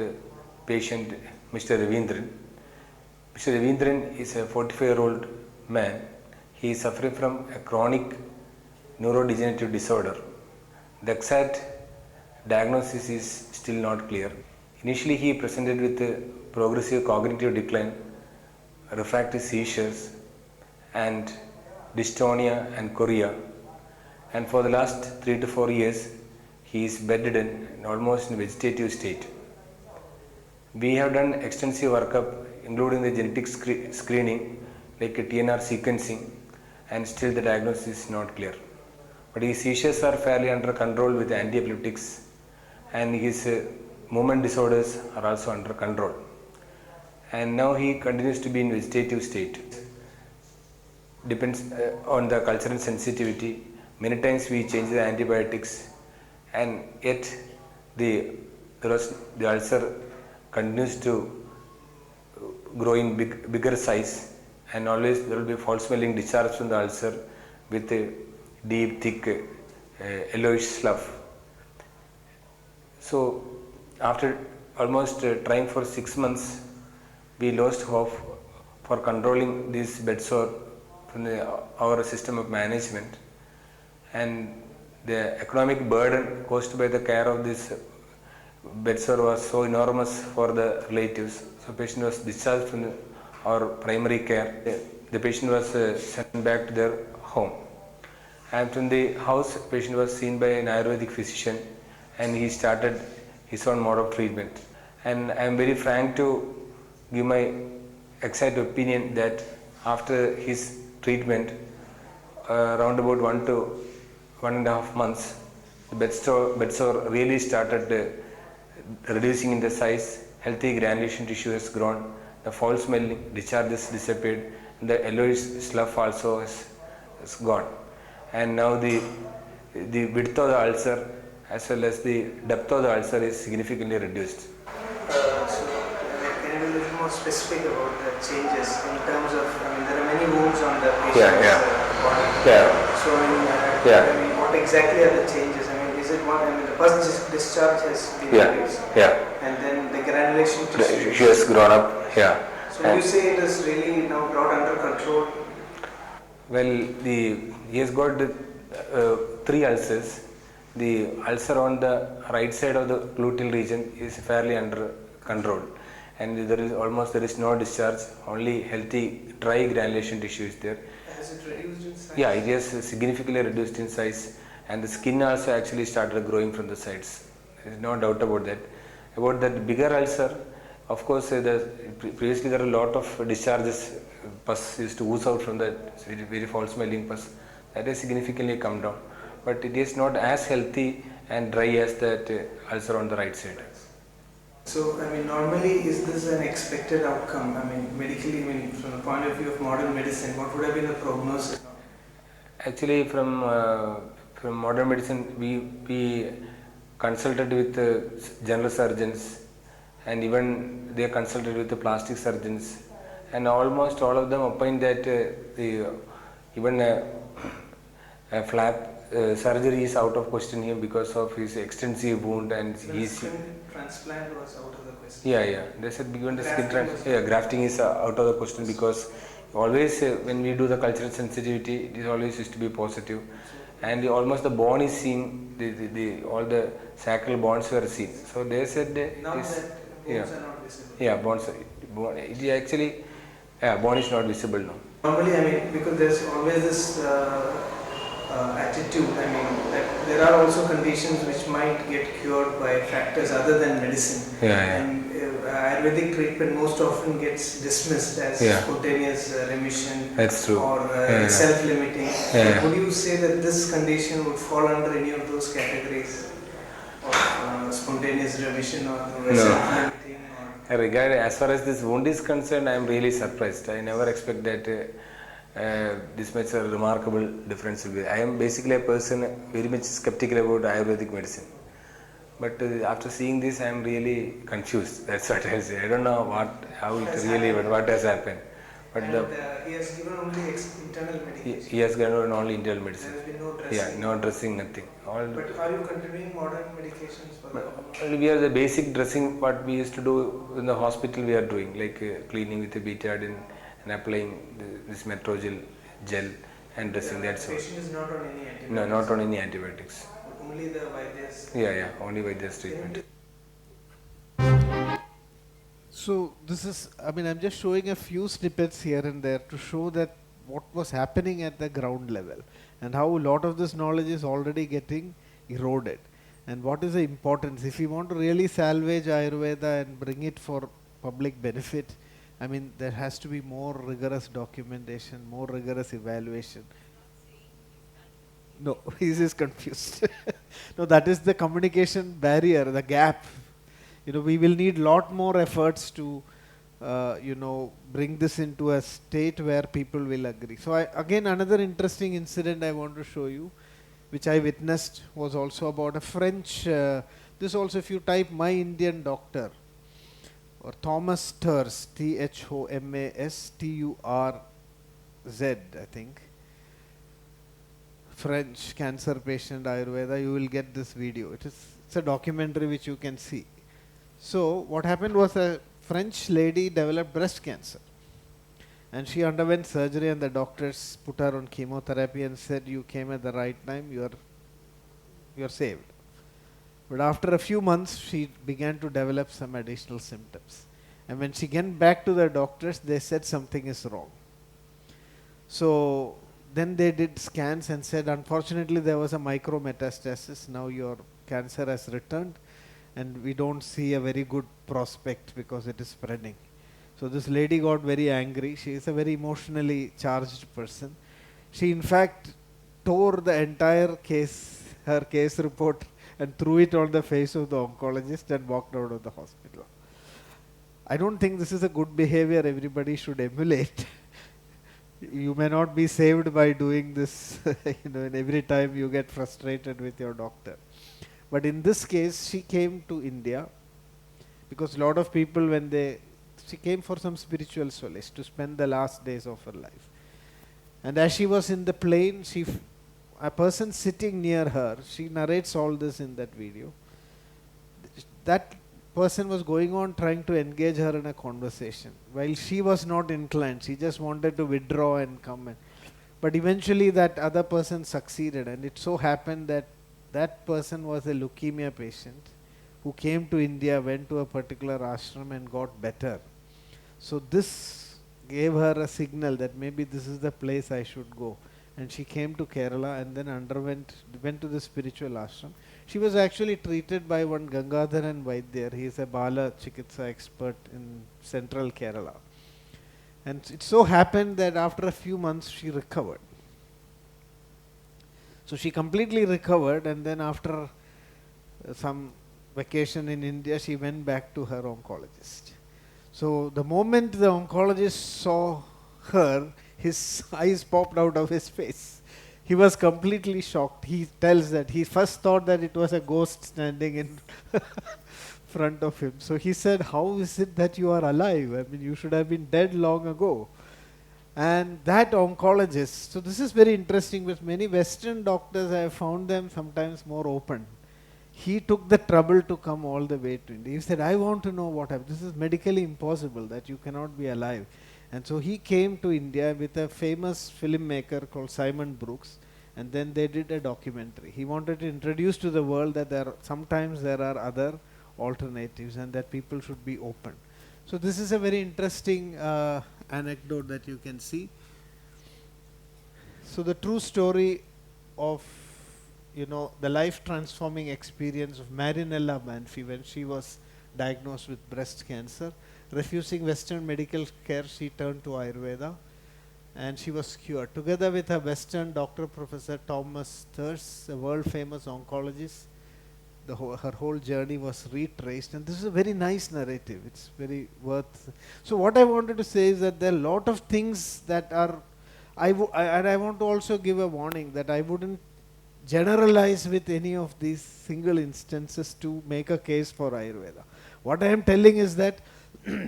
patient Mr. Ravindran. Mr. Ravindran is a 45-year-old man. He is suffering from a chronic neurodegenerative disorder. The exact diagnosis is still not clear. Initially he presented with progressive cognitive decline, refractory seizures, and dystonia and chorea, and for the last 3 to 4 years he is bedridden and almost in vegetative state. We have done extensive workup including the genetic screening like TNR sequencing, and still the diagnosis is not clear. But his seizures are fairly under control with antiepileptics, and his movement disorders are also under control. And now he continues to be in vegetative state. Depends on the cultural sensitivity. Many times we change the antibiotics, and yet the ulcer continues to grow in bigger size, and always there will be foul smelling discharge from the ulcer with a deep, thick, yellowish slough. So after almost trying for 6 months, we lost hope for controlling this bed sore from our system of management, and the economic burden caused by the care of this bed sore was so enormous for the relatives. So patient was discharged from our primary care. The patient was sent back to their home, and from the house patient was seen by an Ayurvedic physician, and he started his own mode of treatment. And I am very frank to give my exact opinion that after his treatment, around about 1 to 1.5 months, the bed sore really started reducing in the size. Healthy granulation tissue has grown, the foul smelling discharges disappeared, and the yellowish slough also has gone. And now the width of the ulcer as well as the depth of the ulcer is significantly reduced. So, can you be a little more specific about the changes in terms of, I mean, there are many wounds on the patient's body. Yeah. So, I mean, what exactly are the changes? I mean, is it one, I mean, the pus discharge has been reduced, and then the granulation tissue has grown up. Yeah. So, would you say it is really now brought under control? Well, he has got 3 ulcers. The ulcer on the right side of the gluteal region is fairly under control, and there is no discharge. Only healthy dry granulation tissue is there. Has it reduced in size? Yeah, it has significantly reduced in size, and the skin also actually started growing from the sides. There is no doubt about that. About that bigger ulcer, of course, previously there are a lot of discharges. Pus used to ooze out from that very, very foul-smelling pus. That has significantly come down, but it is not as healthy and dry as that ulcer on the right side. So, I mean, normally, is this an expected outcome? I mean, medically, I mean, from the point of view of modern medicine, what would have been the prognosis? Actually, from modern medicine, we consulted with general surgeons, and even they consulted with the plastic surgeons, and almost all of them opined that even a flap surgery is out of question here because of his extensive wound, and skin transplant was out of the question. Yeah. They said even the skin grafting is out of the question, because always when we do the cultural sensitivity, it is always used to be positive, and almost the bone is seen. All the sacral bones were seen. So they said now that bones are not visible. Yeah, bone is not visible now. Normally, I mean, because there's always this attitude, I mean, that there are also conditions which might get cured by factors other than medicine. And Ayurvedic treatment most often gets dismissed as spontaneous remission. That's true. Or self-limiting. Would you say that this condition would fall under any of those categories of spontaneous remission or self-limiting? As far as this wound is concerned, I am really surprised. I never expect that this much a remarkable difference will be. I am basically a person very much skeptical about Ayurvedic medicine. But after seeing this, I am really confused. That's what I say. I don't know what has happened. But he has given only internal medication. He has given only internal medicine. There has been no dressing. Yeah, no dressing, nothing. But are you continuing modern medications for that? We are the basic dressing what we used to do in the hospital. We are doing like cleaning with the betadine and applying this metrogel gel and dressing. That's all. The patient is not on any antibiotics. No, not on any antibiotics. Only the Vaidyas. Yeah, only Vaidyas treatment. So this is, I mean, I'm just showing a few snippets here and there to show that what was happening at the ground level and how a lot of this knowledge is already getting eroded. And what is the importance? If you want to really salvage Ayurveda and bring it for public benefit, I mean, there has to be more rigorous documentation, more rigorous evaluation. No, he's just confused. No, that is the communication barrier, the gap. We will need lot more efforts to, bring this into a state where people will agree. So again, another interesting incident I want to show you, which I witnessed, was also about a French, this also if you type My Indian Doctor, or Thomas Turz, Thomas Turz, I think, French cancer patient Ayurveda, you will get this video. It's a documentary which you can see. So what happened was a French lady developed breast cancer, and she underwent surgery, and the doctors put her on chemotherapy and said, you came at the right time, you are saved. But after a few months she began to develop some additional symptoms, and when she went back to the doctors, they said something is wrong. So then they did scans and said, unfortunately there was a micrometastasis, now your cancer has returned and we don't see a very good prospect because it is spreading. So this lady got very angry. She is a very emotionally charged person. She in fact tore the entire case, her case report, and threw it on the face of the oncologist and walked out of the hospital. I don't think this is a good behavior everybody should emulate. You may not be saved by doing this and every time you get frustrated with your doctor. But in this case, she came to India because a lot of people, she came for some spiritual solace to spend the last days of her life. And as she was in the plane, a person sitting near her, she narrates all this in that video. That person was going on trying to engage her in a conversation, while she was not inclined. She just wanted to withdraw and come in. But eventually that other person succeeded, and it so happened that that person was a leukemia patient who came to India, went to a particular ashram and got better. So this gave her a signal that maybe this is the place I should go. And she came to Kerala and then went to the spiritual ashram. She was actually treated by one Gangadharan Vaidya. He is a Bala Chikitsa expert in central Kerala. And it so happened that after a few months she recovered. So she completely recovered, and then after some vacation in India, she went back to her oncologist. So the moment the oncologist saw her, his eyes popped out of his face. He was completely shocked. He tells that he first thought that it was a ghost standing in front of him. So he said, "How is it that you are alive? I mean, you should have been dead long ago." And that oncologist, so this is very interesting, with many Western doctors I have found them sometimes more open. He took the trouble to come all the way to India. He said, "I want to know what happened. This is medically impossible that you cannot be alive." And so he came to India with a famous filmmaker called Simon Brooks, and then they did a documentary. He wanted to introduce to the world that sometimes there are other alternatives and that people should be open. So this is a very interesting anecdote that you can see. So the true story of the life transforming experience of Marinella Banfi when she was diagnosed with breast cancer. Refusing Western medical care, she turned to Ayurveda and she was cured. Together with her Western doctor, Professor Thomas Thurs, a world famous oncologist, her whole journey was retraced, and this is a very nice narrative. It's very worth. So what I wanted to say is that there are a lot of things that are, and I want to also give a warning that I wouldn't generalize with any of these single instances to make a case for Ayurveda. What I am telling is that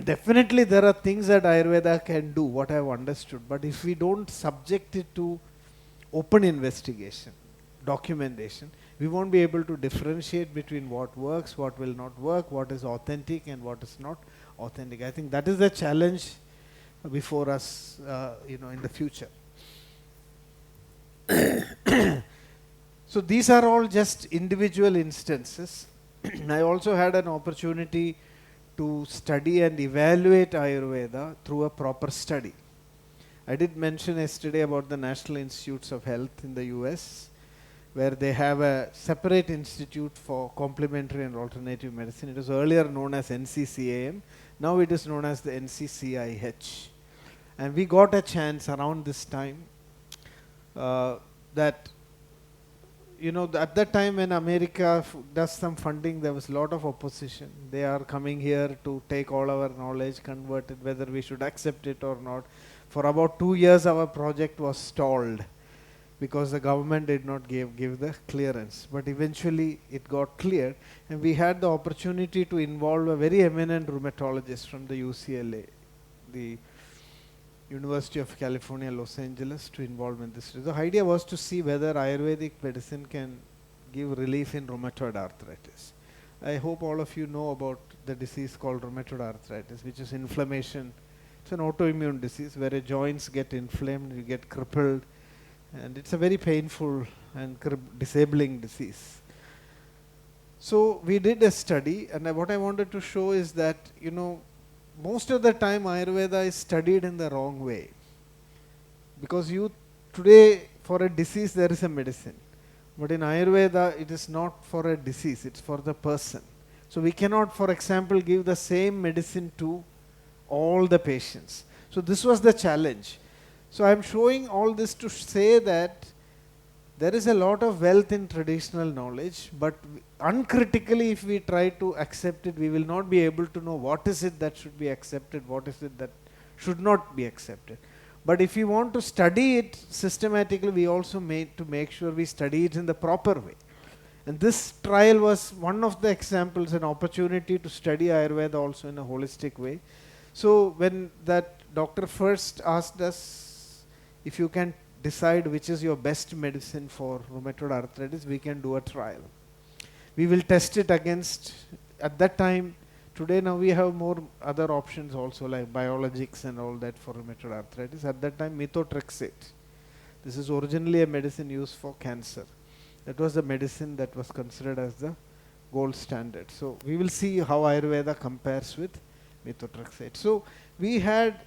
definitely there are things that Ayurveda can do, what I have understood, but if we don't subject it to open investigation, documentation, we won't be able to differentiate between what works, what will not work, what is authentic and what is not authentic. I think that is the challenge before us in the future. So these are all just individual instances. I also had an opportunity to study and evaluate Ayurveda through a proper study. I did mention yesterday about the National Institutes of Health in the US, where they have a separate institute for complementary and alternative medicine. It was earlier known as NCCAM. Now it is known as the NCCIH. And we got a chance around this time that at that time when America does some funding, there was a lot of opposition. They are coming here to take all our knowledge, convert it, whether we should accept it or not. For about 2 years, our project was stalled because the government did not give the clearance. But eventually, it got cleared, and we had the opportunity to involve a very eminent rheumatologist from the UCLA, the University of California, Los Angeles, to involve in this. The idea was to see whether Ayurvedic medicine can give relief in rheumatoid arthritis. I hope all of you know about the disease called rheumatoid arthritis, which is inflammation. It's an autoimmune disease where your joints get inflamed, you get crippled, and it's a very painful and disabling disease. So we did a study, and what I wanted to show is that, most of the time Ayurveda is studied in the wrong way. Because today for a disease there is a medicine. But in Ayurveda it is not for a disease, it's for the person. So we cannot, for example, give the same medicine to all the patients. So this was the challenge. So I am showing all this to say that there is a lot of wealth in traditional knowledge, but uncritically if we try to accept it, we will not be able to know what is it that should be accepted, what is it that should not be accepted. But if we want to study it systematically, we also need to make sure we study it in the proper way. And this trial was one of the examples, an opportunity to study Ayurveda also in a holistic way. So when that doctor first asked us, if you can decide which is your best medicine for rheumatoid arthritis, we can do a trial. We will test it against, at that time, today now we have more other options also like biologics and all that for rheumatoid arthritis. At that time, methotrexate. This is originally a medicine used for cancer. That was the medicine that was considered as the gold standard. So we will see how Ayurveda compares with methotrexate. So we had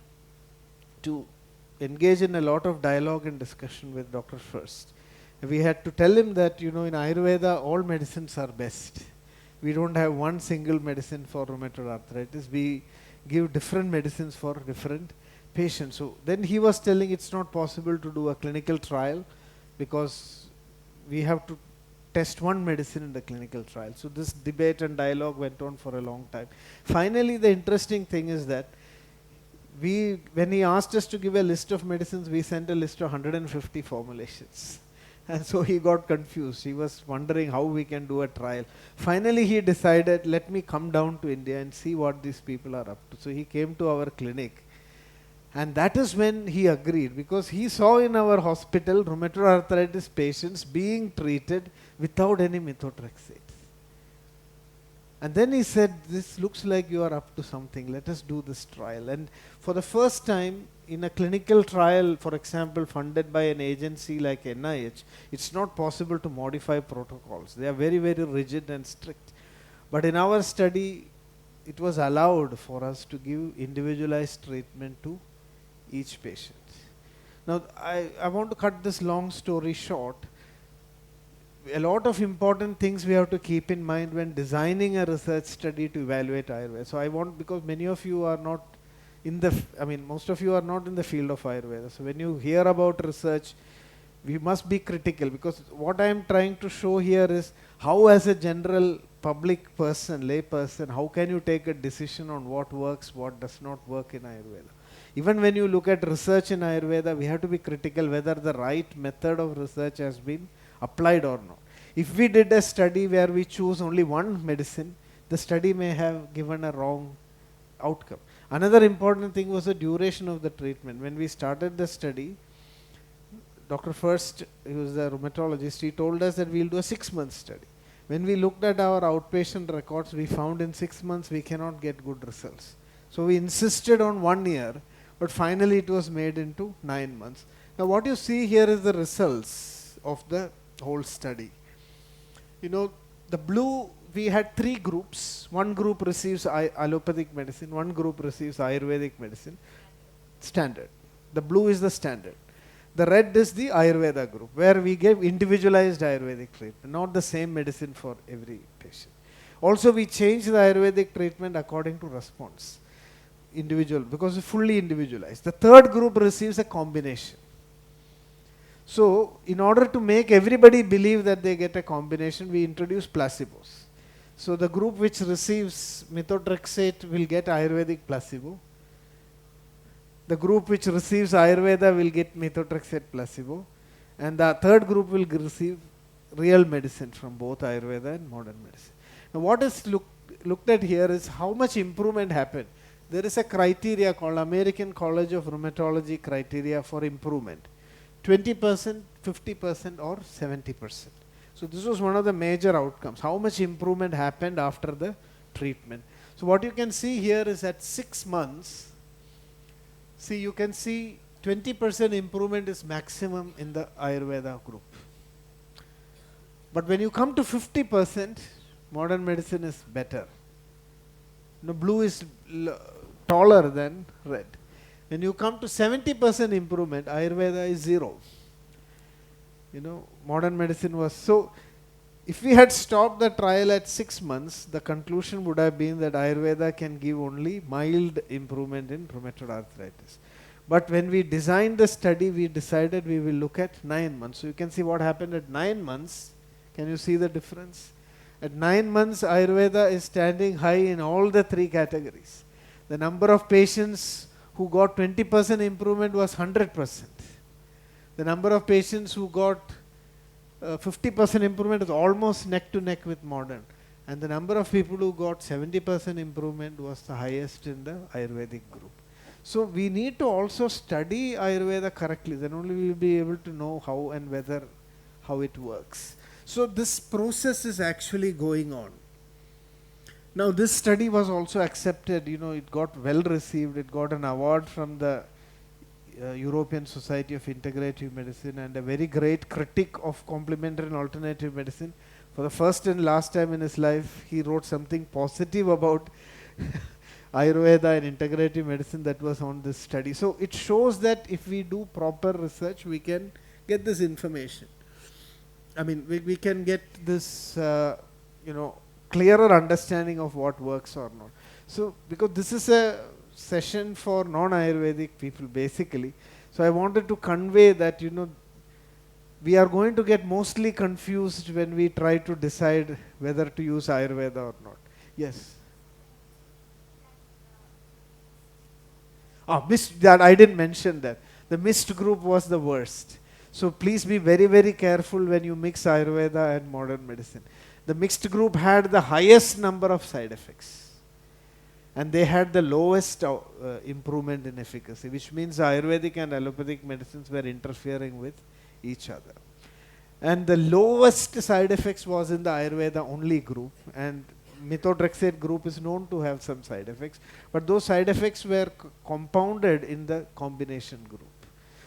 to engage in a lot of dialogue and discussion with doctor first. We had to tell him that, in Ayurveda all medicines are best. We don't have one single medicine for rheumatoid arthritis. We give different medicines for different patients. So then he was telling it's not possible to do a clinical trial because we have to test one medicine in the clinical trial. So this debate and dialogue went on for a long time. Finally, the interesting thing is that when he asked us to give a list of medicines, we sent a list of 150 formulations. And so he got confused. He was wondering how we can do a trial. Finally, he decided, let me come down to India and see what these people are up to. So he came to our clinic. And that is when he agreed, because he saw in our hospital rheumatoid arthritis patients being treated without any methotrexate. And then he said, this looks like you are up to something, let us do this trial. And for the first time in a clinical trial, for example, funded by an agency like NIH, it's not possible to modify protocols. They are very, very rigid and strict. But in our study, it was allowed for us to give individualized treatment to each patient. Now, I want to cut this long story short. A lot of important things we have to keep in mind when designing a research study to evaluate Ayurveda. So because many of you are not most of you are not in the field of Ayurveda. So when you hear about research, we must be critical, because what I am trying to show here is how, as a general public person, lay person, how can you take a decision on what works, what does not work in Ayurveda. Even when you look at research in Ayurveda, we have to be critical whether the right method of research has been applied or not. If we did a study where we choose only one medicine, the study may have given a wrong outcome. Another important thing was the duration of the treatment. When we started the study, Dr. First, he was the rheumatologist, he told us that we'll do a 6-month study. When we looked at our outpatient records, we found in 6 months we cannot get good results. So we insisted on 1 year, but finally it was made into 9 months. Now what you see here is the results of the whole study. The blue, we had 3 groups. One group receives allopathic medicine, one group receives Ayurvedic medicine, standard. The blue is the standard. The red is the Ayurveda group, where we gave individualized Ayurvedic treatment, not the same medicine for every patient. Also, we changed the Ayurvedic treatment according to response, individual, because it's fully individualized. The third group receives a combination. So, in order to make everybody believe that they get a combination, we introduce placebos. So, the group which receives methotrexate will get Ayurvedic placebo. The group which receives Ayurveda will get methotrexate placebo. And the third group will receive real medicine from both Ayurveda and modern medicine. Now, what is looked at here is how much improvement happened. There is a criteria called American College of Rheumatology criteria for improvement. 20%, 50% or 70%. So this was one of the major outcomes. How much improvement happened after the treatment. So what you can see here is at 6 months, see, you can see 20% improvement is maximum in the Ayurveda group. But when you come to 50%, modern medicine is better. Blue is taller than red. When you come to 70% improvement, Ayurveda is 0. Modern medicine was. So, if we had stopped the trial at 6 months, the conclusion would have been that Ayurveda can give only mild improvement in rheumatoid arthritis. But when we designed the study, we decided we will look at 9 months. So, you can see what happened at 9 months. Can you see the difference? At 9 months, Ayurveda is standing high in all the 3 categories. The number of patients who got 20% improvement was 100%. The number of patients who got 50% improvement is almost neck to neck with modern. And the number of people who got 70% improvement was the highest in the Ayurvedic group. So we need to also study Ayurveda correctly, then only we will be able to know how and whether, how it works. So this process is actually going on. Now this study was also accepted, it got well received, it got an award from the European Society of Integrative Medicine, and a very great critic of complementary and alternative medicine. For the first and last time in his life, he wrote something positive about Ayurveda and integrative medicine that was on this study. So it shows that if we do proper research, we can get this information. I mean, we can get this, clearer understanding of what works or not. So, because this is a session for non-Ayurvedic people basically, so I wanted to convey that, we are going to get mostly confused when we try to decide whether to use Ayurveda or not. Yes. That I didn't mention that. The mixed group was the worst. So please be very, very careful when you mix Ayurveda and modern medicine. The mixed group had the highest number of side effects. And they had the lowest improvement in efficacy, which means Ayurvedic and allopathic medicines were interfering with each other. And the lowest side effects was in the Ayurveda only group, and methotrexate group is known to have some side effects, but those side effects were compounded in the combination group.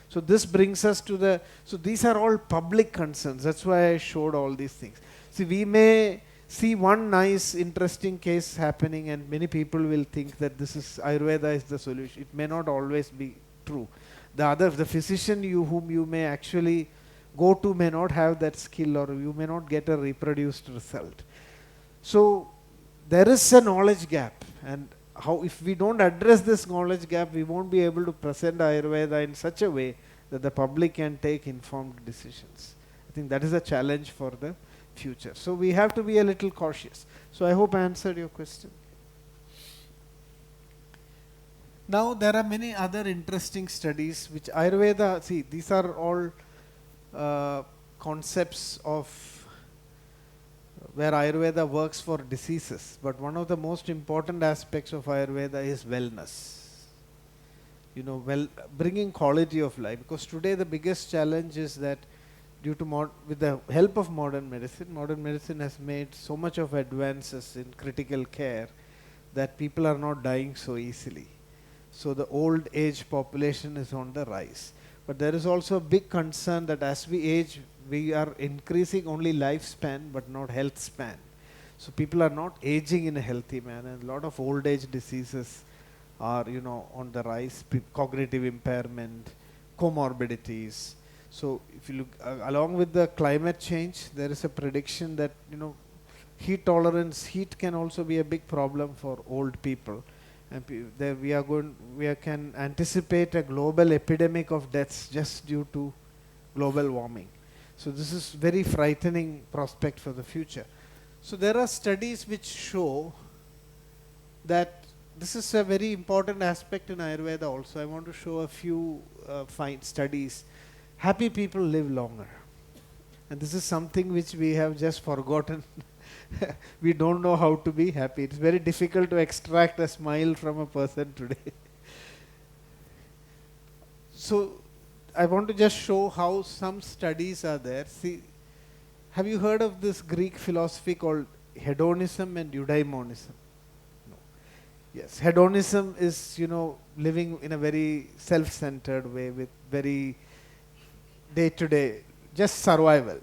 So this brings us to so these are all public concerns, that's why I showed all these things. See, we may see one nice interesting case happening and many people will think that this is Ayurveda is the solution. It may not always be true. The physician whom you may actually go to may not have that skill, or you may not get a reproduced result. So there is a knowledge gap, and if we don't address this knowledge gap, we won't be able to present Ayurveda in such a way that the public can take informed decisions. I think that is a challenge for the future. So we have to be a little cautious. So I hope I answered your question. Now there are many other interesting studies which Ayurveda, see, these are all concepts of where Ayurveda works for diseases, but one of the most important aspects of Ayurveda is wellness. Bringing quality of life, because today the biggest challenge is that due to with the help of modern medicine has made so much of advances in critical care that people are not dying so easily. So the old age population is on the rise. But there is also a big concern that as we age, we are increasing only lifespan but not health span. So people are not aging in a healthy manner, and a lot of old age diseases are on the rise, cognitive impairment, comorbidities. So if you look along with the climate change, there is a prediction that heat tolerance, heat can also be a big problem for old people. And we can anticipate a global epidemic of deaths just due to global warming. So this is very frightening prospect for the future. So there are studies which show that this is a very important aspect in Ayurveda also. I want to show a few fine studies. Happy people live longer. And this is something which we have just forgotten. We don't know how to be happy. It's very difficult to extract a smile from a person today. So I want to just show how some studies are there. See, have you heard of this Greek philosophy called hedonism and eudaimonism? No. Yes, hedonism is, living in a very self-centered way with very day-to-day, just survival.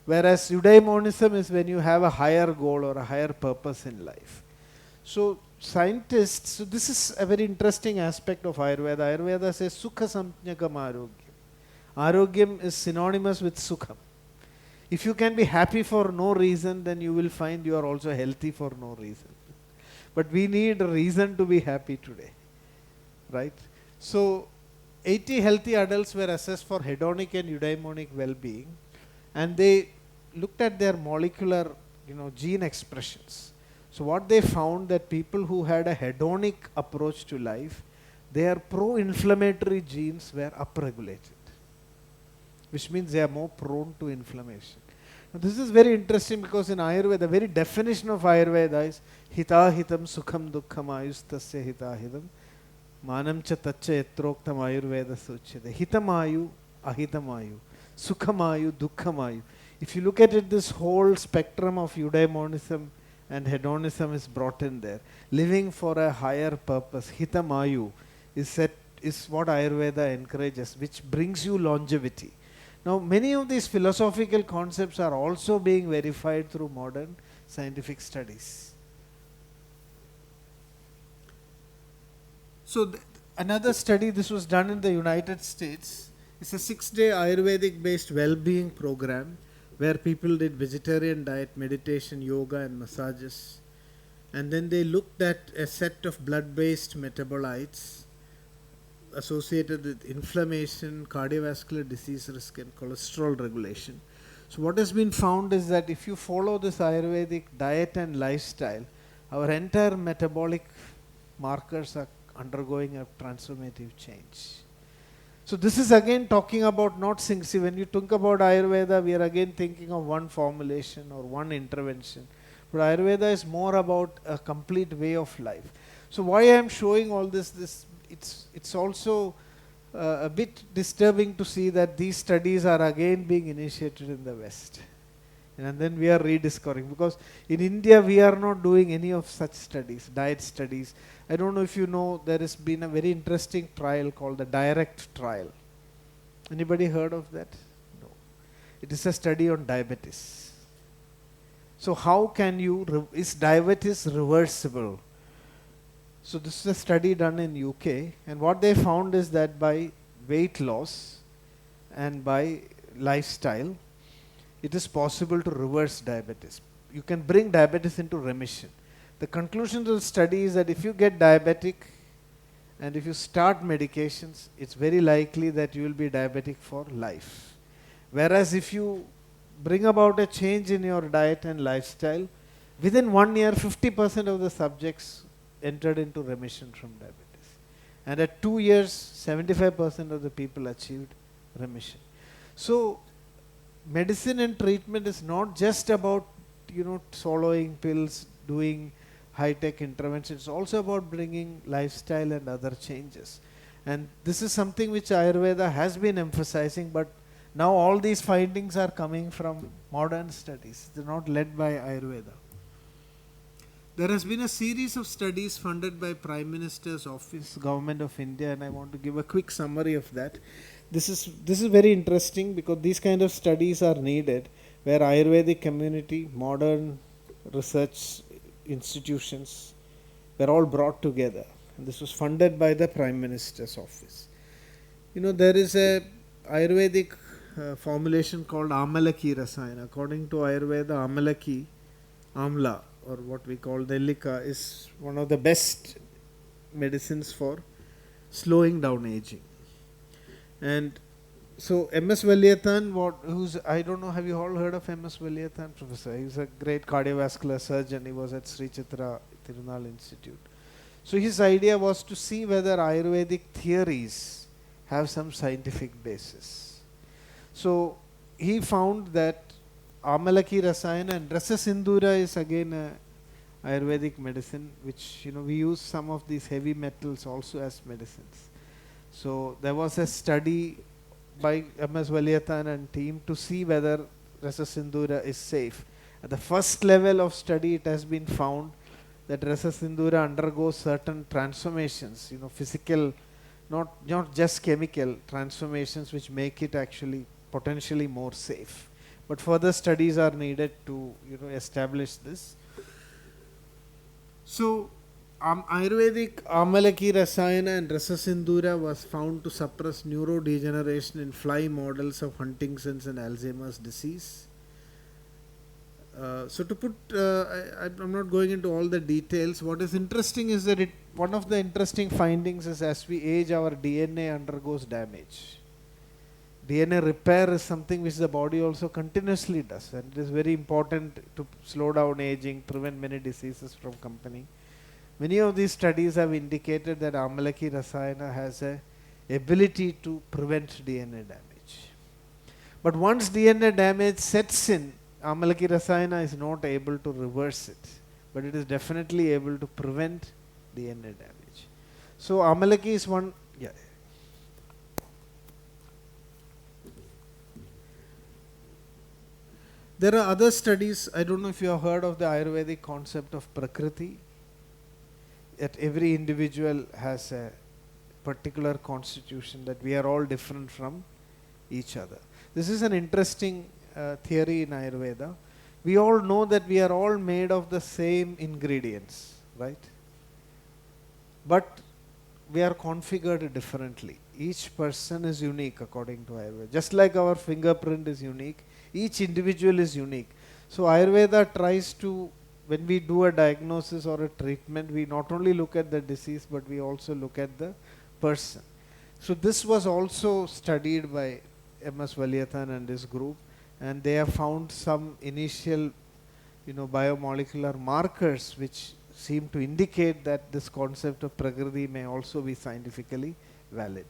Whereas eudaimonism is when you have a higher goal or a higher purpose in life. So scientists, so this is a very interesting aspect of Ayurveda. Ayurveda says sukha samjnakam arogyam. Arogyam is synonymous with sukham. If you can be happy for no reason, then you will find you are also healthy for no reason. But we need a reason to be happy today, right? So 80 healthy adults were assessed for hedonic and eudaimonic well-being, and they looked at their molecular, gene expressions. So what they found that people who had a hedonic approach to life, their pro-inflammatory genes were upregulated. which means they are more prone to inflammation. Now this is very interesting because in Ayurveda, the very definition of Ayurveda is hitahitam sukham dukkham ayustasya hitahitam manam cha tacha yatroktam Ayurveda suchyate. Hitamayu, ahitamayu, sukhamayu, dukkhamayu. If you look at it, this whole spectrum of eudaimonism and hedonism is brought in there. Living for a higher purpose, hitamayu, is what Ayurveda encourages, which brings you longevity. Now, many of these philosophical concepts are also being verified through modern scientific studies. So, another study, this was done in the United States. It's a 6-day Ayurvedic based well-being program where people did vegetarian diet, meditation, yoga and massages. And then they looked at a set of blood-based metabolites associated with inflammation, cardiovascular disease risk and cholesterol regulation. So what has been found is that if you follow this Ayurvedic diet and lifestyle, our entire metabolic markers are undergoing a transformative change. So this is again talking about not see, when you think about Ayurveda, we are again thinking of one formulation or one intervention. But Ayurveda is more about a complete way of life. So why I am showing all this, it's also a bit disturbing to see that these studies are again being initiated in the West. And then we are rediscovering, because in India we are not doing any of such studies, diet studies. I don't know if you know, there has been a very interesting trial called the direct trial. Anybody heard of that? No. It is a study on diabetes. So how can you, is diabetes reversible? So this is a study done in UK, and what they found is that by weight loss and by lifestyle, it is possible to reverse diabetes. You can bring diabetes into remission. The conclusion of the study is that if you get diabetic and if you start medications, it's very likely that you will be diabetic for life. Whereas if you bring about a change in your diet and lifestyle, within 1 year, 50% of the subjects entered into remission from diabetes. And at 2 years, 75% of the people achieved remission. So medicine and treatment is not just about, swallowing pills, doing high-tech interventions. It's also about bringing lifestyle and other changes. And this is something which Ayurveda has been emphasizing, but now all these findings are coming from modern studies. They're not led by Ayurveda. There has been a series of studies funded by Prime Minister's Office, Government of India, and I want to give a quick summary of that. This is very interesting because these kind of studies are needed, where Ayurvedic community, modern research institutions were all brought together. And this was funded by the Prime Minister's Office. There is a Ayurvedic formulation called Amalaki Rasayana. According to Ayurveda, Amalaki, Amla, or what we call Nellika, is one of the best medicines for slowing down aging. And so MS Valyathan, I don't know, have you all heard of MS Valyathan, Professor? He's a great cardiovascular surgeon. He was at Sri Chitra Tirunal Institute. So his idea was to see whether Ayurvedic theories have some scientific basis. So he found that Amalaki Rasayana and Rasa Sindhura is again a Ayurvedic medicine, which we use some of these heavy metals also as medicines. So there was a study by MS Valyathan and team to see whether Rasa Sindhura is safe. At the first level of study, it has been found that Rasa Sindhura undergoes certain transformations, physical, not just chemical transformations, which make it actually potentially more safe. But further studies are needed to establish this. So Ayurvedic Amalaki Rasayana and Rasa Sindhura was found to suppress neurodegeneration in fly models of Huntington's and Alzheimer's disease. So to put, I'm not going into all the details. What is interesting is that one of the interesting findings is as we age, our DNA undergoes damage. DNA repair is something which the body also continuously does, and it is very important to slow down aging, prevent many diseases from coming. Many of these studies have indicated that Amalaki Rasayana has a ability to prevent DNA damage. But once DNA damage sets in, Amalaki Rasayana is not able to reverse it, but it is definitely able to prevent DNA damage. So Amalaki is one. Yeah. There are other studies. I don't know if you have heard of the Ayurvedic concept of Prakriti. That every individual has a particular constitution, that we are all different from each other. This is an interesting theory in Ayurveda. We all know that we are all made of the same ingredients, right? But we are configured differently. Each person is unique according to Ayurveda. Just like our fingerprint is unique, each individual is unique. So Ayurveda tries to, when we do a diagnosis or a treatment, we not only look at the disease, but we also look at the person. So this was also studied by M.S. Valyathan and his group, and they have found some initial, biomolecular markers which seem to indicate that this concept of Prakriti may also be scientifically valid.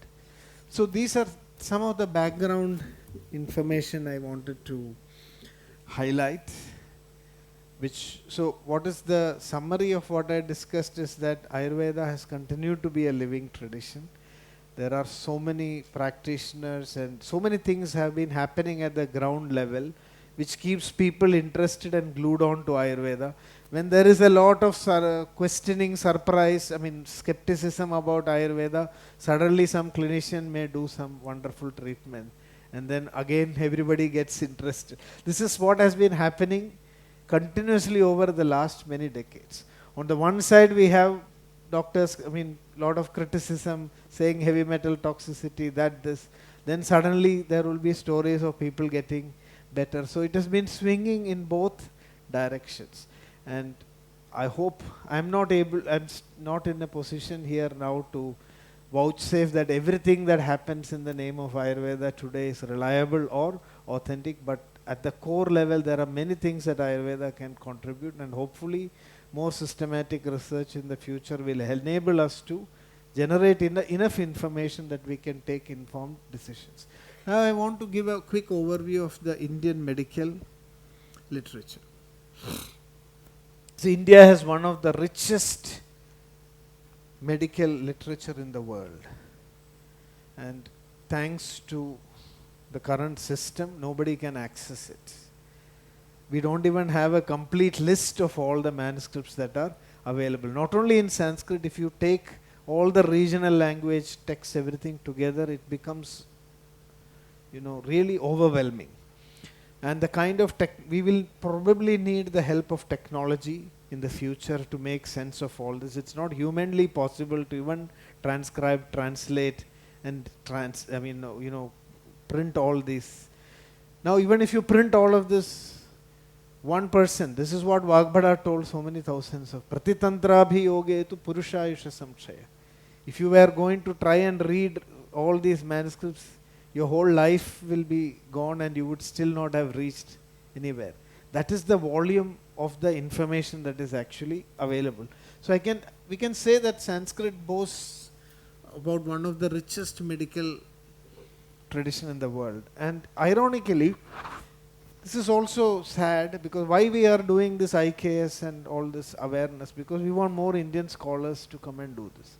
So these are some of the background information I wanted to highlight. So what is the summary of what I discussed is that Ayurveda has continued to be a living tradition. There are so many practitioners and so many things have been happening at the ground level which keeps people interested and glued on to Ayurveda. When there is a lot of questioning, skepticism about Ayurveda, suddenly some clinician may do some wonderful treatment, and then again everybody gets interested. This is what has been happening continuously over the last many decades. On the one side we have doctors, lot of criticism saying heavy metal toxicity, this. Then suddenly there will be stories of people getting better. So it has been swinging in both directions. And I hope I'm not in a position here now to vouchsafe that everything that happens in the name of Ayurveda today is reliable or authentic, but at the core level there are many things that Ayurveda can contribute, and hopefully more systematic research in the future will enable us to generate enough information that we can take informed decisions. Now I want to give a quick overview of the Indian medical literature. So India has one of the richest medical literature in the world, and thanks to the current system nobody can access it. We don't even have a complete list of all the manuscripts that are available. Not only in Sanskrit, if you take all the regional language texts, everything together, it becomes really overwhelming. And the kind of we will probably need the help of technology in the future to make sense of all this. It's not humanly possible to even transcribe, translate, and print all these. Now even if you print all of this, one person, this is what Vagbhada told so many thousands of, Pratitantrabhi yoge tu purushayusha samshaya. If you were going to try and read all these manuscripts, your whole life will be gone and you would still not have reached anywhere. That is the volume of the information that is actually available. So we can say that Sanskrit boasts about one of the richest medical tradition in the world. And ironically, this is also sad, because why we are doing this IKS and all this awareness, because we want more Indian scholars to come and do this.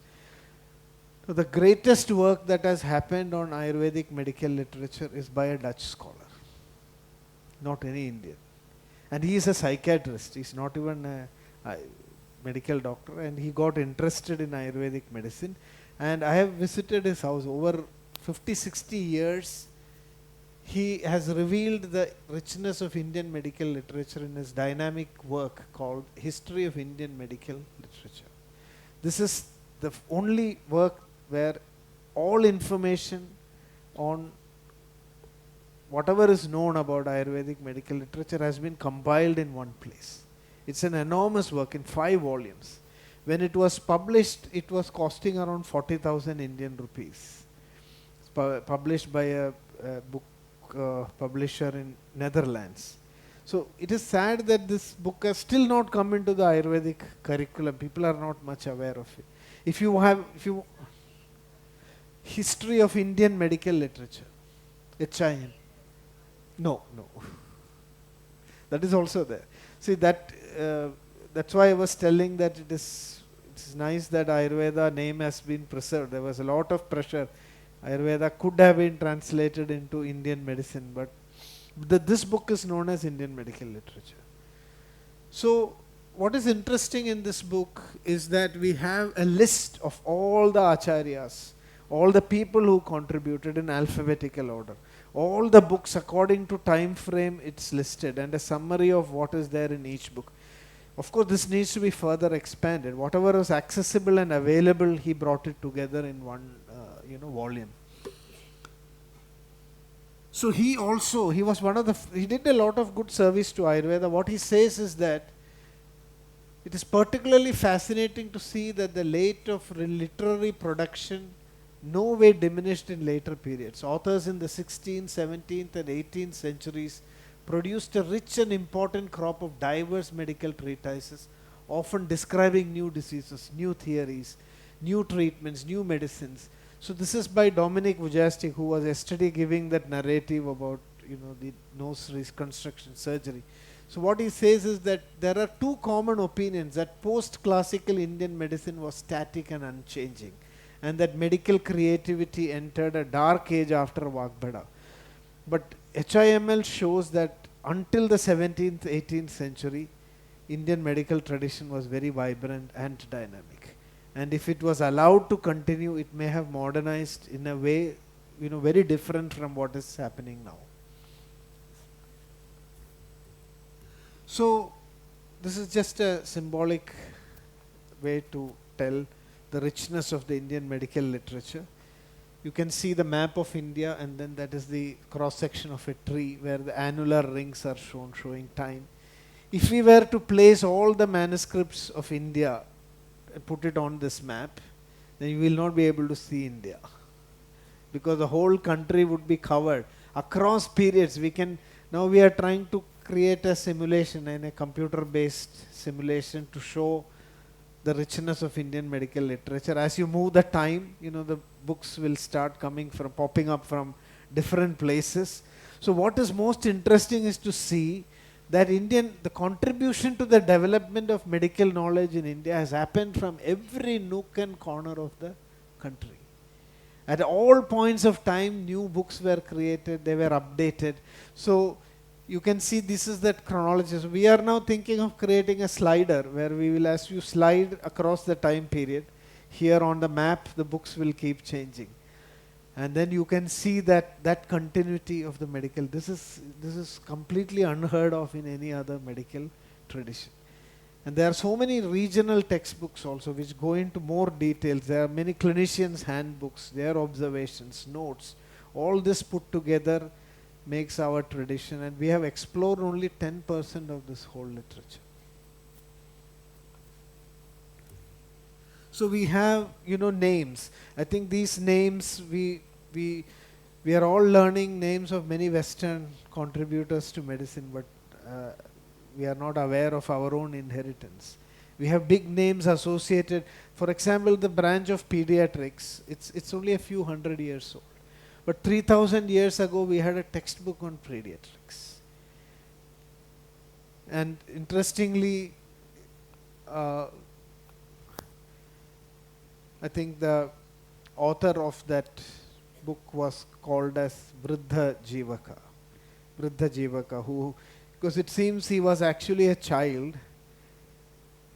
So the greatest work that has happened on Ayurvedic medical literature is by a Dutch scholar, not any Indian. And he is a psychiatrist, he is not even a medical doctor, and he got interested in Ayurvedic medicine. And I have visited his house over 50-60 years. He has revealed the richness of Indian medical literature in his dynamic work called History of Indian Medical Literature. This is the only work where all information on whatever is known about Ayurvedic medical literature has been compiled in one place. It's an enormous work in 5 volumes. When it was published, it was costing around 40,000 Indian rupees. It's published by a book publisher in Netherlands. So it is sad that this book has still not come into the Ayurvedic curriculum. People are not much aware of it. If you History of Indian Medical Literature, HIM. No, no. That is also there. See that that's why I was telling that it's nice that Ayurveda name has been preserved. There was a lot of pressure. Ayurveda could have been translated into Indian medicine, but this book is known as Indian medical literature. So what is interesting in this book is that we have a list of all the acharyas, all the people who contributed in alphabetical order. All the books according to time frame it's listed, and a summary of what is there in each book. Of course this needs to be further expanded. Whatever was accessible and available, he brought it together in one volume. So he was one of he did a lot of good service to Ayurveda. What he says is that it is particularly fascinating to see that the rate of literary production no way diminished in later periods. Authors in the 16th, 17th and 18th centuries produced a rich and important crop of diverse medical treatises, often describing new diseases, new theories, new treatments, new medicines. So this is by Dominic Vujastic, who was yesterday giving that narrative about the nose reconstruction surgery. So what he says is that there are two common opinions, that post-classical Indian medicine was static and unchanging, and that medical creativity entered a dark age after Vagbhada. But HIML shows that until the 17th, 18th century, Indian medical tradition was very vibrant and dynamic. And if it was allowed to continue, it may have modernized in a way, very different from what is happening now. So this is just a symbolic way to tell the richness of the Indian medical literature. You can see the map of India, and then that is the cross section of a tree where the annular rings are shown, showing time. If we were to place all the manuscripts of India and put it on this map, then you will not be able to see India, because the whole country would be covered across periods. Now we are trying to create a simulation, and a computer based simulation, to show the richness of Indian medical literature. As you move the time, the books will start popping up from different places. So what is most interesting is to see that the contribution to the development of medical knowledge in India has happened from every nook and corner of the country. At all points of time, new books were created, they were updated. So you can see this is that chronology. So we are now thinking of creating a slider where we will, as you slide across the time period, here on the map the books will keep changing. And then you can see that continuity of the medical. This is completely unheard of in any other medical tradition. And there are so many regional textbooks also which go into more details. There are many clinicians' handbooks, their observations, notes. All this put together makes our tradition, and we have explored only 10% of this whole literature. So we have, names. I think these names, we are all learning names of many Western contributors to medicine, but we are not aware of our own inheritance. We have big names associated. For example, the branch of pediatrics, it's only a few hundred years old. But 3000 years ago, we had a textbook on pediatrics. And interestingly, I think the author of that book was called as Vriddha Jivaka. Vriddha Jivaka, because it seems he was actually a child.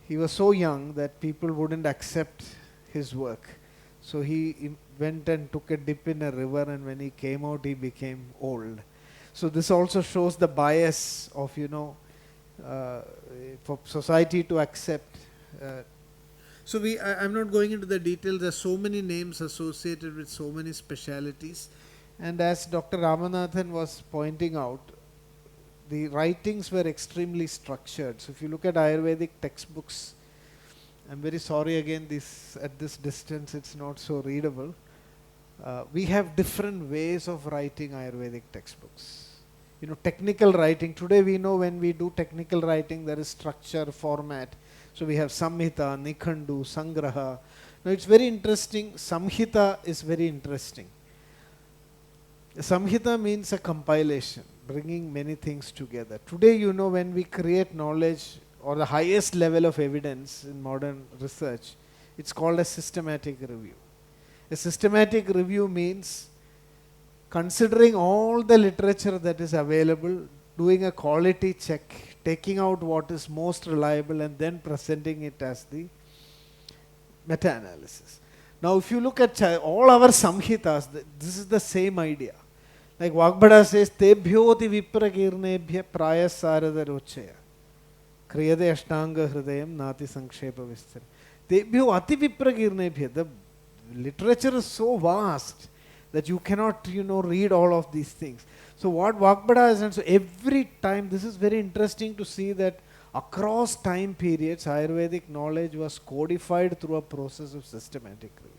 He was so young that people wouldn't accept his work. So he went and took a dip in a river, and when he came out, he became old. So this also shows the bias of, for society to accept. So I'm not going into the details. There are so many names associated with so many specialities. And as Dr. Ramanathan was pointing out, the writings were extremely structured. So if you look at Ayurvedic textbooks, I'm very sorry again, at this distance it's not so readable. We have different ways of writing Ayurvedic textbooks. Technical writing, today we know when we do technical writing there is structure, format. So we have Samhita, Nikhandu, Sangraha. Now it's very interesting, Samhita is very interesting. Samhita means a compilation. bringing many things together. Today, you know, when we create knowledge or the highest level of evidence in modern research, it's called a systematic review. A systematic review means considering all the literature that is available, doing a quality check, taking out what is most reliable and then presenting it as the meta-analysis. Now if you look at all our samhitas, this is the same idea. Like Vagbhada says, Tebhyoti vipragirnebhya prayasaradarochaya kriyade ashtanga hridayam nati sankshepa visthara. Tebhyo ati vipragirnebhya. The literature is so vast that you cannot, read all of these things. So what Vagbhada has done, so every time, this is very interesting to see that across time periods, Ayurvedic knowledge was codified through a process of systematic review.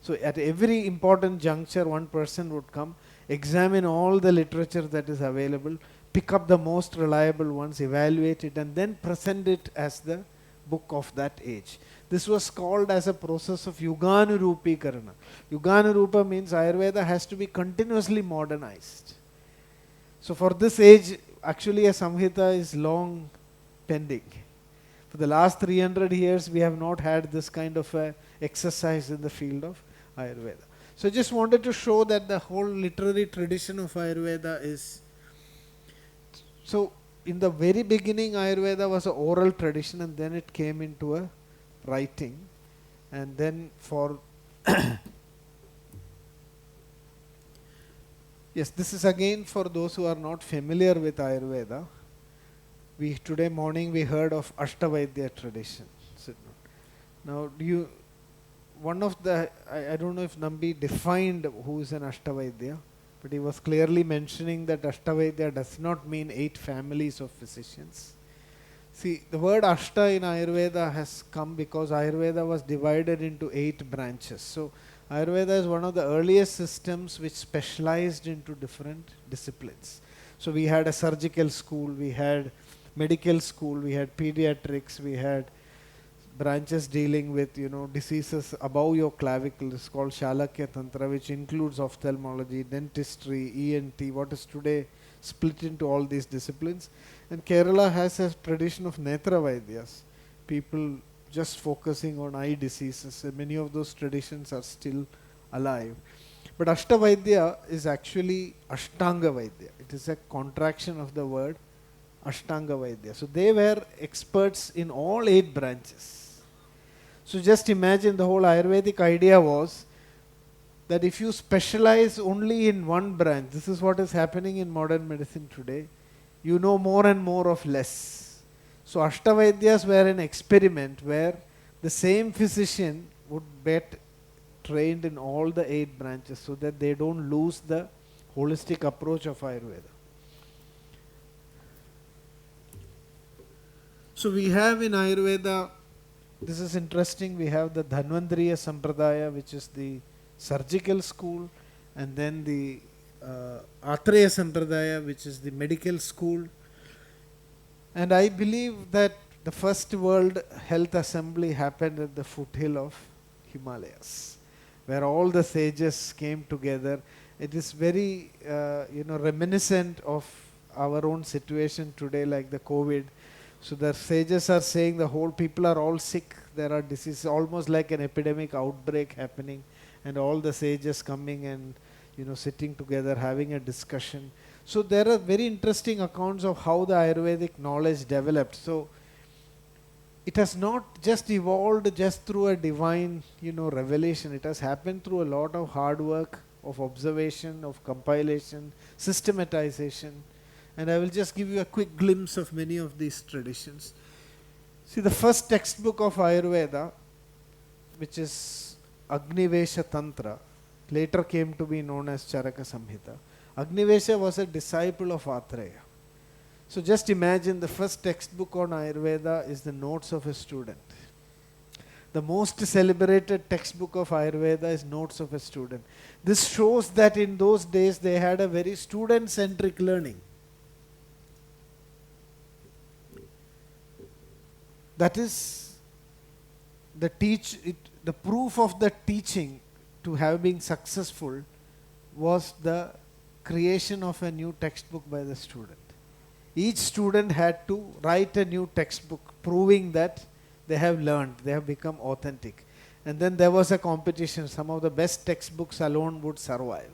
So at every important juncture, one person would come, examine all the literature that is available, pick up the most reliable ones, evaluate it, and then present it as the book of that age. This was called as a process of Yuganurupikarana. Yuganurupa means Ayurveda has to be continuously modernized. So for this age, actually a Samhita is long pending. For the last 300 years, we have not had this kind of a exercise in the field of Ayurveda. So I just wanted to show that the whole literary tradition of Ayurveda is... So in the very beginning, Ayurveda was an oral tradition, and then it came into a writing. And then for... Yes, this is again for those who are not familiar with Ayurveda. Today morning we heard of Ashtavaidya tradition. Now, I don't know if Nambi defined who is an Ashtavaidya, but he was clearly mentioning that Ashtavaidya does not mean 8 families of physicians. See, the word Ashta in Ayurveda has come because Ayurveda was divided into 8 branches. So, Ayurveda is one of the earliest systems which specialized into different disciplines. So, we had a surgical school, we had medical school, we had pediatrics, we had branches dealing with, diseases above your clavicle. It's called Shalakya Tantra, which includes ophthalmology, dentistry, ENT, what is today split into all these disciplines. And Kerala has a tradition of Netra Vaidyas, people just focusing on eye diseases. And many of those traditions are still alive. But Ashtavaidya is actually Ashtanga Vaidya. It is a contraction of the word Ashtanga Vaidya. So they were experts in all 8 branches. So just imagine, the whole Ayurvedic idea was that if you specialize only in one branch, this is what is happening in modern medicine today, you know more and more of less. So Ashtavaidyas were an experiment where the same physician would get trained in all the 8 branches so that they don't lose the holistic approach of Ayurveda. So we have in Ayurveda, this is interesting, we have the Dhanvantariya Sampradaya, which is the surgical school, and then the Atreya Sampradaya, which is the medical school. And I believe that the first World Health Assembly happened at the foothill of Himalayas, where all the sages came together. It is very, reminiscent of our own situation today, like the COVID. So the sages are saying the whole people are all sick. There are diseases, almost like an epidemic outbreak happening, and all the sages coming and sitting together having a discussion. So there are very interesting accounts of how the Ayurvedic knowledge developed. So it has not just evolved just through a divine revelation. It has happened through a lot of hard work, of observation, of compilation, systematization. And I will just give you a quick glimpse of many of these traditions. See, the first textbook of Ayurveda, which is Agnivesha Tantra, later came to be known as Charaka Samhita. Agnivesha was a disciple of Atreya. So just imagine, the first textbook on Ayurveda is the notes of a student. The most celebrated textbook of Ayurveda is Notes of a Student. This shows that in those days they had a very student-centric learning. That is the proof of the teaching to have been successful was the creation of a new textbook by the student. Each student had to write a new textbook proving that they have learned, they have become authentic. And then there was a competition. Some of the best textbooks alone would survive.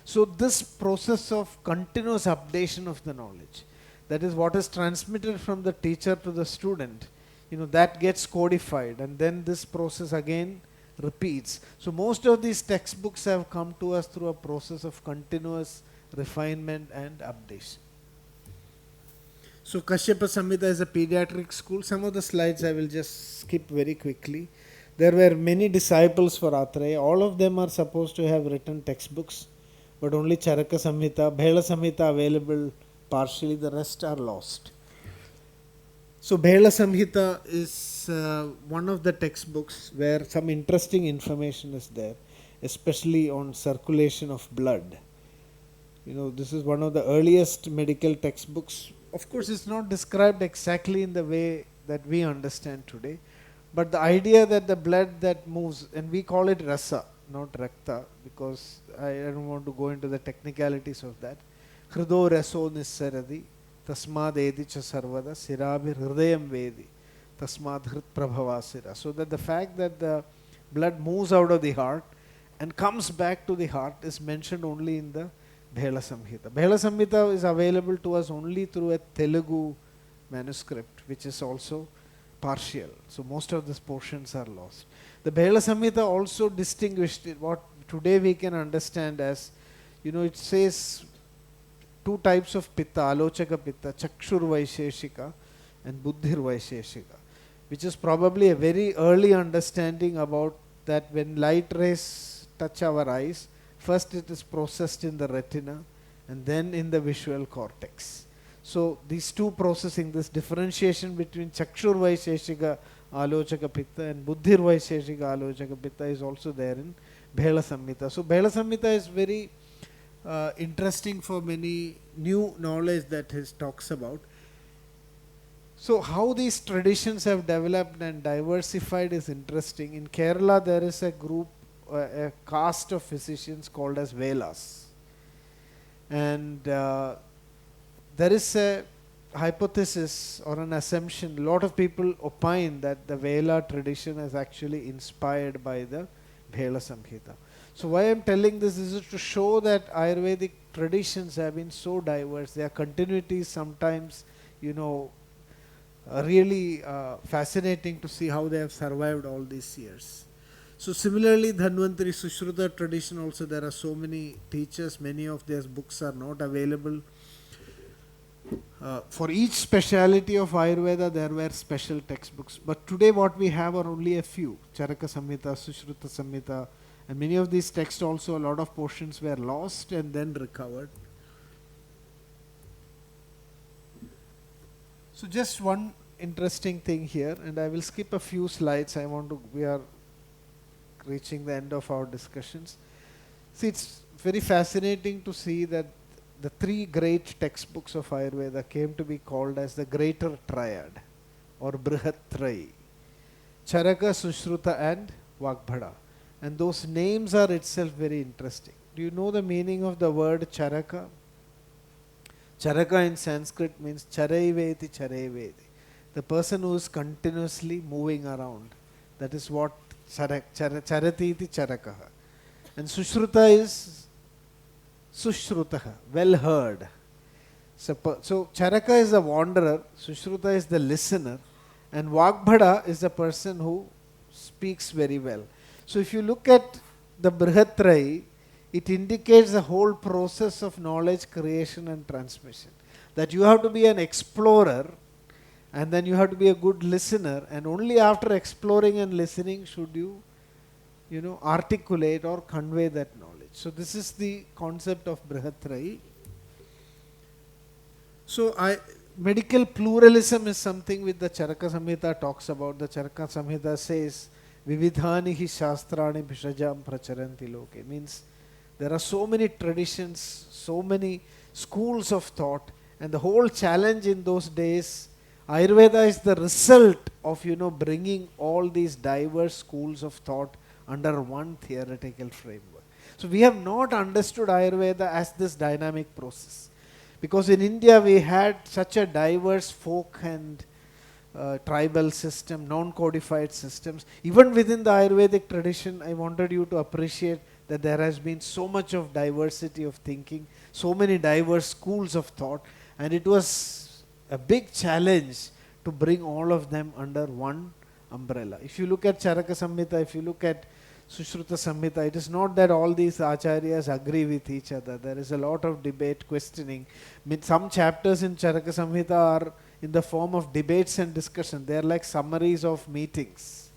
So this process of continuous updation of the knowledge, that is what is transmitted from the teacher to the student, that gets codified, and then this process again repeats. So most of these textbooks have come to us through a process of continuous refinement and updation. So Kashyapa Samhita is a pediatric school. Some of the slides I will just skip very quickly. There were many disciples for Atreya. All of them are supposed to have written textbooks, but only Charaka Samhita, Bhela Samhita available partially, the rest are lost. So Bhela Samhita is one of the textbooks where some interesting information is there, especially on circulation of blood. This is one of the earliest medical textbooks. Of course, it's not described exactly in the way that we understand today, but the idea that the blood that moves, and we call it rasa, not rakta, because I don't want to go into the technicalities of that. Hrido raso nissaradi, tasmad edi cha sarvada, sirabhi hridayam vedi, tasmad hrit prabhavasira. So that the fact that the blood moves out of the heart and comes back to the heart is mentioned only in the Bhela Samhita. Bhela Samhita is available to us only through a Telugu manuscript, which is also partial. So most of these portions are lost. The Bhela Samhita also distinguished what today we can understand as, it says two types of pitta, alochaka pitta, chakshur vaisheshika and buddhir vaisheshika, which is probably a very early understanding about that when light rays touch our eyes, first it is processed in the retina and then in the visual cortex. So these two processing, this differentiation between chakshur vaisheshika alochaka pitta and buddhir vaisheshika alochaka pitta is also there in Bhela Samhita. So Bhela Samhita is very interesting for many new knowledge that he talks about. So how these traditions have developed and diversified is interesting. In Kerala there is a group, a caste of physicians called as Velas, and there is a hypothesis or an assumption, a lot of people opine that the Vela tradition is actually inspired by the Bhela Samhita. So why I am telling this is to show that Ayurvedic traditions have been so diverse. Their continuity is sometimes, really fascinating to see how they have survived all these years. So similarly, Dhanvantari Sushruta tradition also, there are so many teachers, many of their books are not available. For each speciality of Ayurveda, there were special textbooks. But today what we have are only a few. Charaka Samhita, Sushruta Samhita, and many of these texts also, a lot of portions were lost and then recovered. So just one interesting thing here, and I will skip a few slides. We are reaching the end of our discussions. See, it's very fascinating to see that the three great textbooks of Ayurveda came to be called as the Greater Triad or Brihatrayi, Charaka, Sushruta and Vagbhada. And those names are itself very interesting. Do you know the meaning of the word Charaka? Charaka in Sanskrit means Charaiveti Charaiveti, the person who is continuously moving around. That is what Charatiti Charakaha. And Sushruta is Sushrutaha, well heard. So Charaka is the wanderer, Sushruta is the listener, and Vagbhada is the person who speaks very well. So if you look at the Brihatrayi, it indicates the whole process of knowledge creation and transmission. That you have to be an explorer, and then you have to be a good listener, and only after exploring and listening should you, articulate or convey that knowledge. So this is the concept of Brihatrayi. So medical pluralism is something which the Charaka Samhita talks about. The Charaka Samhita says, Vividhani hi shastrani bhishajam pracharanti loke. Means there are so many traditions, so many schools of thought, and the whole challenge in those days, Ayurveda is the result of, bringing all these diverse schools of thought under one theoretical framework. So we have not understood Ayurveda as this dynamic process. Because in India we had such a diverse folk and tribal system, non-codified systems. Even within the Ayurvedic tradition, I wanted you to appreciate that there has been so much of diversity of thinking, so many diverse schools of thought, and it was a big challenge to bring all of them under one umbrella. If you look at Charaka Samhita, if you look at Sushruta Samhita, it is not that all these acharyas agree with each other. There is a lot of debate, questioning. Some chapters in Charaka Samhita are in the form of debates and discussion. They are like summaries of meetings,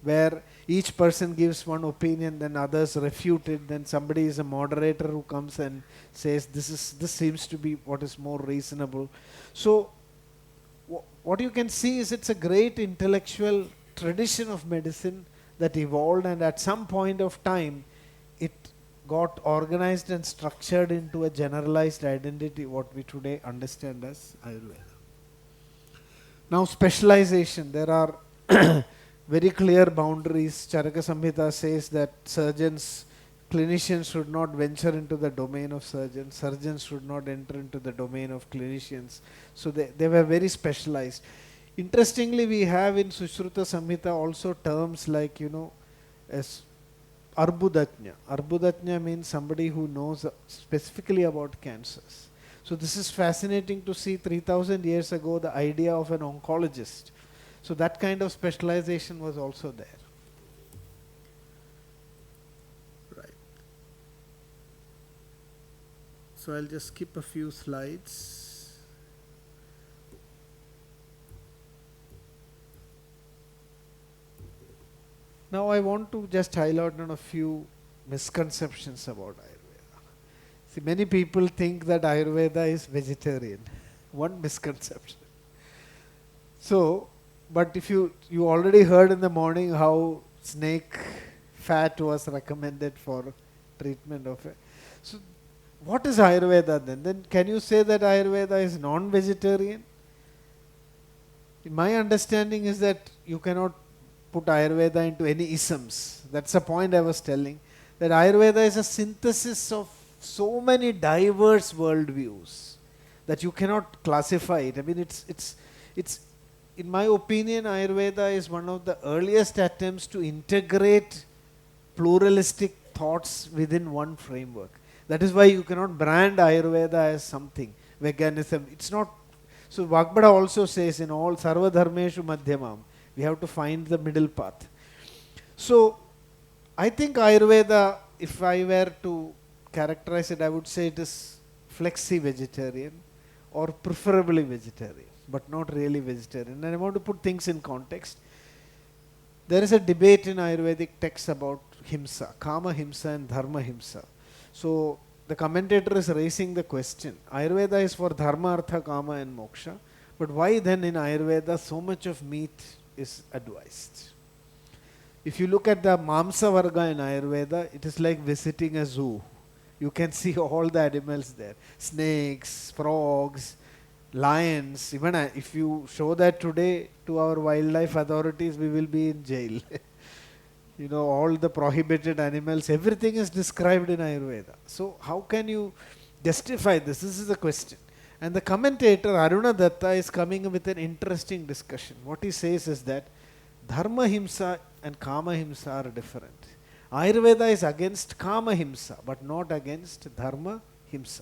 where each person gives one opinion, then others refute it, then somebody is a moderator who comes and says this seems to be what is more reasonable. So what you can see is it's a great intellectual tradition of medicine that evolved, and at some point of time it got organized and structured into a generalized identity, what we today understand as Ayurveda. Now specialization, there are very clear boundaries. Charaka Samhita says that clinicians should not venture into the domain of surgeons, surgeons should not enter into the domain of clinicians. So they were very specialized. Interestingly, we have in Sushruta Samhita also terms like, as Arbudatnya. Arbudatnya means somebody who knows specifically about cancers. So this is fascinating to see 3000 years ago the idea of an oncologist. So that kind of specialization was also there. Right. So I'll just skip a few slides. Now I want to just highlight on a few misconceptions about Ayurveda. See, many people think that Ayurveda is vegetarian. One misconception. So, but if you already heard in the morning how snake fat was recommended for treatment of it. So, what is Ayurveda then? Then can you say that Ayurveda is non-vegetarian? My understanding is that you cannot put Ayurveda into any isms. That's the point I was telling. That Ayurveda is a synthesis of so many diverse worldviews that you cannot classify it. I mean, it's in my opinion, Ayurveda is one of the earliest attempts to integrate pluralistic thoughts within one framework. That is why you cannot brand Ayurveda as something. Veganism, it's not. So Vagbhada also says in all Sarva Dharmeshu Madhyamam, we have to find the middle path. So I think Ayurveda, if I were to characterize it, I would say it is flexi-vegetarian or preferably vegetarian, but not really vegetarian. And I want to put things in context. There is a debate in Ayurvedic texts about himsa, kama himsa and dharma himsa. So the commentator is raising the question, Ayurveda is for dharma, artha, kama and moksha, but why then in Ayurveda so much of meat is advised? If you look at the Mamsa Varga in Ayurveda, it is like visiting a zoo. You can see all the animals there. Snakes, frogs, lions. Even if you show that today to our wildlife authorities, we will be in jail. All the prohibited animals, everything is described in Ayurveda. So how can you justify this? This is the question. And the commentator Aruna Datta is coming with an interesting discussion. What he says is that dharma himsa and kama himsa are different. Ayurveda is against kama himsa, but not against dharma himsa.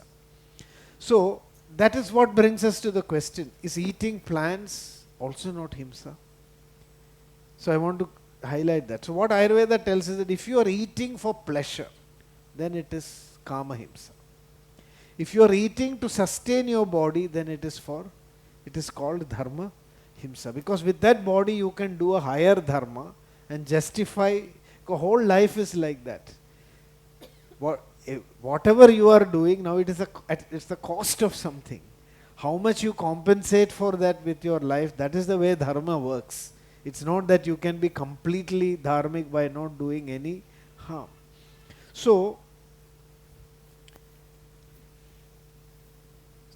So that is what brings us to the question, is eating plants also not himsa? So I want to highlight that. So what Ayurveda tells is that if you are eating for pleasure, then it is kama himsa. If you are eating to sustain your body, then it is called dharma himsa. Because with that body you can do a higher dharma and justify. The whole life is like that. Whatever you are doing now, it's the cost of something. How much you compensate for that with your life, that is the way dharma works. It's not that you can be completely dharmic by not doing any harm. So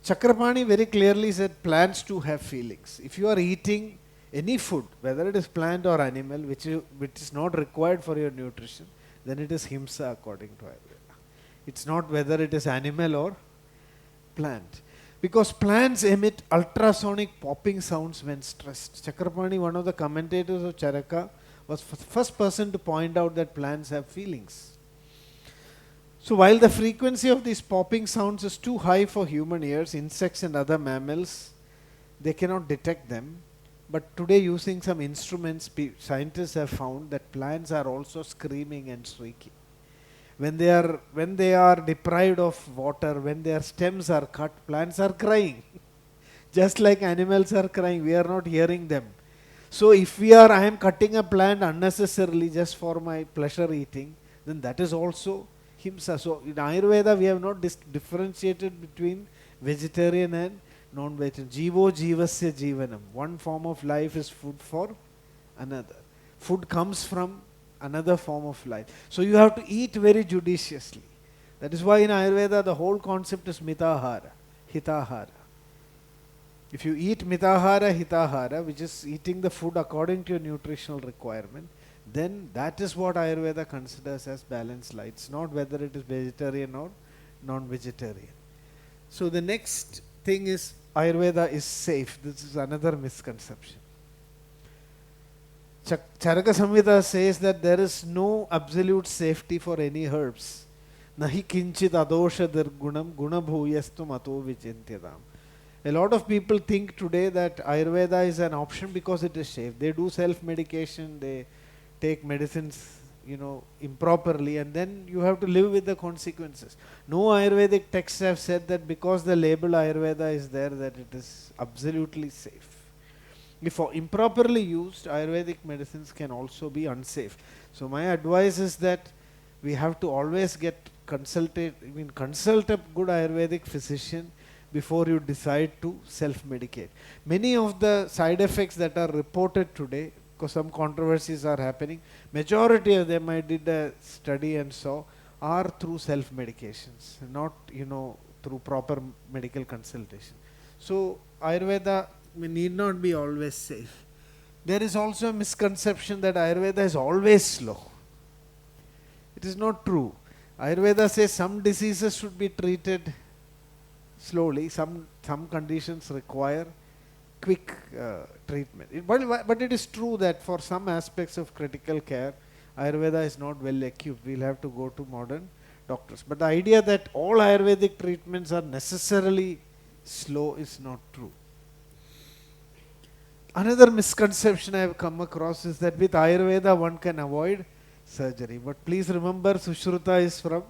Chakrapani very clearly said plants too have feelings. If you are eating any food, whether it is plant or animal, which is not required for your nutrition, then it is himsa according to Ayurveda. It's not whether it is animal or plant. Because plants emit ultrasonic popping sounds when stressed. Chakrapani, one of the commentators of Charaka, was the first person to point out that plants have feelings. So while the frequency of these popping sounds is too high for human ears, insects and other mammals, they cannot detect them. But today, using some instruments, scientists have found that plants are also screaming and shrieking. When they are deprived of water, when their stems are cut, plants are crying. Just like animals are crying, we are not hearing them. So if I am cutting a plant unnecessarily just for my pleasure eating, then that is also himsa. So in Ayurveda, we have not differentiated between vegetarian and non-vegetarian. Jivo jivasya jivanam. One form of life is food for another. Food comes from another form of life. So you have to eat very judiciously. That is why in Ayurveda the whole concept is mitahara, hitahara. If you eat mitahara, hitahara, which is eating the food according to your nutritional requirement, then that is what Ayurveda considers as balanced life. It's not whether it is vegetarian or non-vegetarian. So the next thing is Ayurveda is safe. This is another misconception. Charaka Samhita says that there is no absolute safety for any herbs. Nahi kinchit adosha dirgunam guna bhuyastu mato vichintyadam. A lot of people think today that Ayurveda is an option because it is safe. They do self-medication, they take medicines, improperly, and then you have to live with the consequences. No Ayurvedic texts have said that because the label Ayurveda is there, that it is absolutely safe. If improperly used, Ayurvedic medicines can also be unsafe. So my advice is that we have to always consult a good Ayurvedic physician before you decide to self-medicate. Many of the side effects that are reported today, because some controversies are happening, majority of them I did a study and saw are through self-medications, not through proper medical consultation. So Ayurveda need not be always safe. There is also a misconception that Ayurveda is always slow. It is not true. Ayurveda says some diseases should be treated slowly, some conditions require quick treatment. But it is true that for some aspects of critical care, Ayurveda is not well equipped. We'll have to go to modern doctors. But the idea that all Ayurvedic treatments are necessarily slow is not true. Another misconception I have come across is that with Ayurveda one can avoid surgery. But please remember, Sushruta is from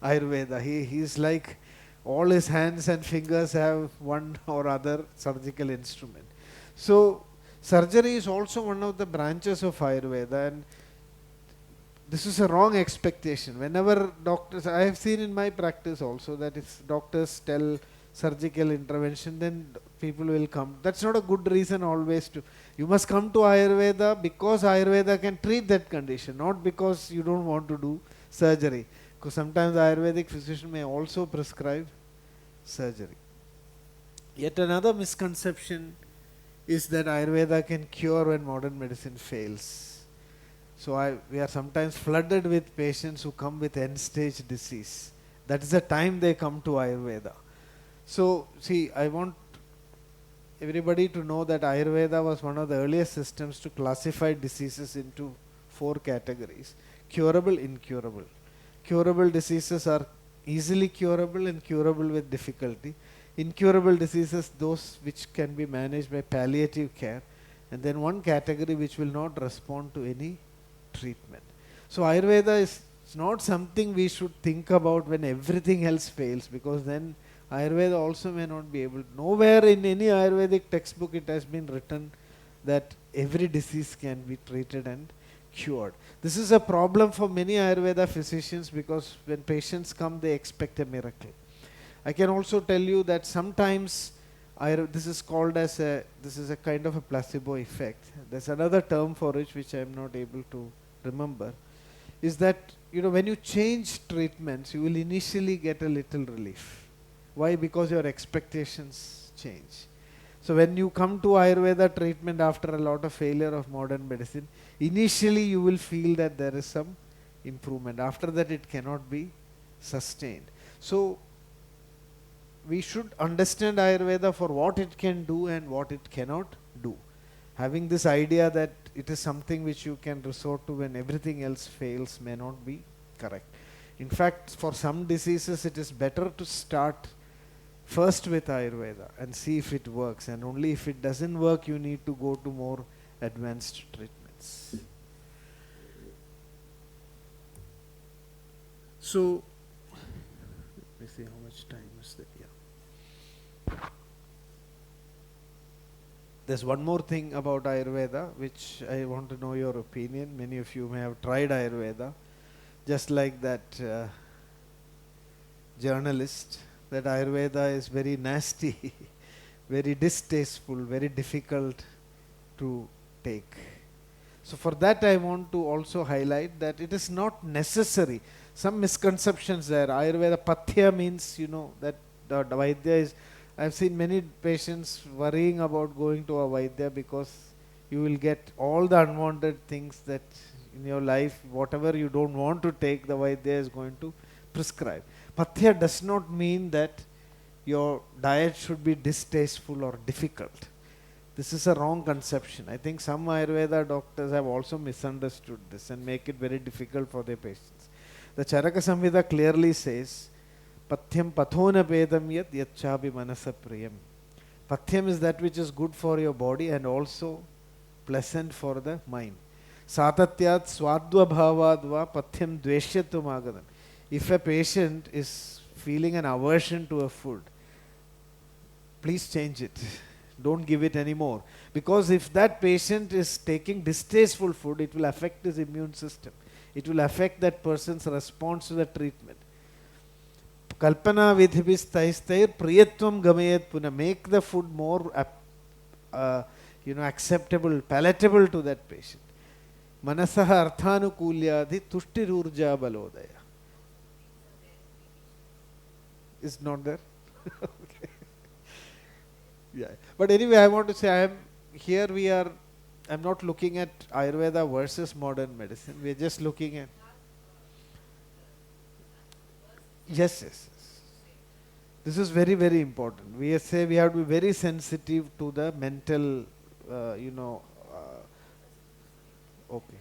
Ayurveda. He is like all his hands and fingers have one or other surgical instrument. So surgery is also one of the branches of Ayurveda, and this is a wrong expectation. Whenever doctors, I have seen in my practice also that if doctors tell surgical intervention, then people will come. That's not a good reason always to. You must come to Ayurveda because Ayurveda can treat that condition, not because you don't want to do surgery. Because sometimes the Ayurvedic physician may also prescribe surgery. Yet another misconception is that Ayurveda can cure when modern medicine fails. So we are sometimes flooded with patients who come with end-stage disease. That is the time they come to Ayurveda. So see, I want everybody to know that Ayurveda was one of the earliest systems to classify diseases into 4 categories: curable, incurable. Curable diseases are easily curable and curable with difficulty. Incurable diseases, those which can be managed by palliative care, and then one category which will not respond to any treatment. So Ayurveda is not something we should think about when everything else fails, because then Ayurveda also may not be able. Nowhere in any Ayurvedic textbook it has been written that every disease can be treated and cured. This is a problem for many Ayurveda physicians, because when patients come they expect a miracle. I can also tell you that sometimes this is called as a kind of a placebo effect. There's another term for it which I am not able to remember. Is that when you change treatments, you will initially get a little relief. Why? Because your expectations change. So when you come to Ayurveda treatment after a lot of failure of modern medicine, initially you will feel that there is some improvement. After that it cannot be sustained. So we should understand Ayurveda for what it can do and what it cannot do. Having this idea that it is something which you can resort to when everything else fails may not be correct. In fact, for some diseases it is better to start first with Ayurveda and see if it works, and only if it doesn't work you need to go to more advanced treatments. So, let me see how much time is there. Yeah. There's one more thing about Ayurveda which I want to know your opinion. Many of you may have tried Ayurveda, just like that journalist, that Ayurveda is very nasty, very distasteful, very difficult to take. So for that I want to also highlight that it is not necessary. Some misconceptions there. Ayurveda pathya means, that the Vaidya is, I've seen many patients worrying about going to a Vaidya because you will get all the unwanted things that in your life, whatever you don't want to take, the Vaidya is going to prescribe. Pathya does not mean that your diet should be distasteful or difficult. This is a wrong conception. I think some Ayurveda doctors have also misunderstood this and make it very difficult for their patients. The Charaka Samhita clearly says, Pathyam pathona pedam yat yatchabi manasa priyam. Pathyam is that which is good for your body and also pleasant for the mind. Satatyat swadva bhavadva pathyam dveshyatum agadam. If a patient is feeling an aversion to a food, please change it. Don't give it anymore. Because if that patient is taking distasteful food, it will affect his immune system. It will affect that person's response to the treatment. Kalpana vidhibis taistair priyatvam gamayat puna. Make the food more acceptable, palatable to that patient. Manasaha arthanukulyadhi tushtirurja balodaya. Is not there? Okay. Yeah. But anyway, I want to say I'm not looking at Ayurveda versus modern medicine. We are just looking at. Yes. This is very, very important. We say we have to be very sensitive to the mental, okay.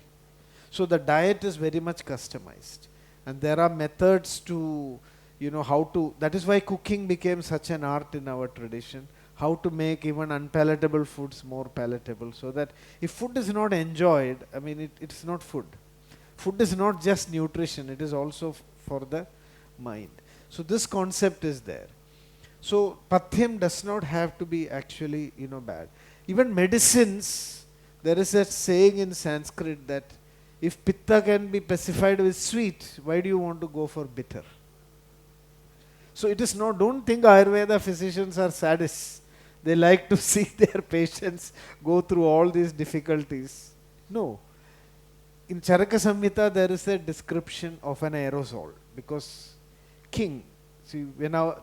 So the diet is very much customized. And there are methods to, how to, that is why cooking became such an art in our tradition. How to make even unpalatable foods more palatable, so that if food is not enjoyed, it's not food. Food is not just nutrition, it is also for the mind. So this concept is there. So pathyam does not have to be actually, bad. Even medicines, there is a saying in Sanskrit that if pitta can be pacified with sweet, why do you want to go for bitter? So it is not, don't think Ayurveda physicians are sadists. They like to see their patients go through all these difficulties. No. In Charaka Samhita there is a description of an aerosol, because king, see,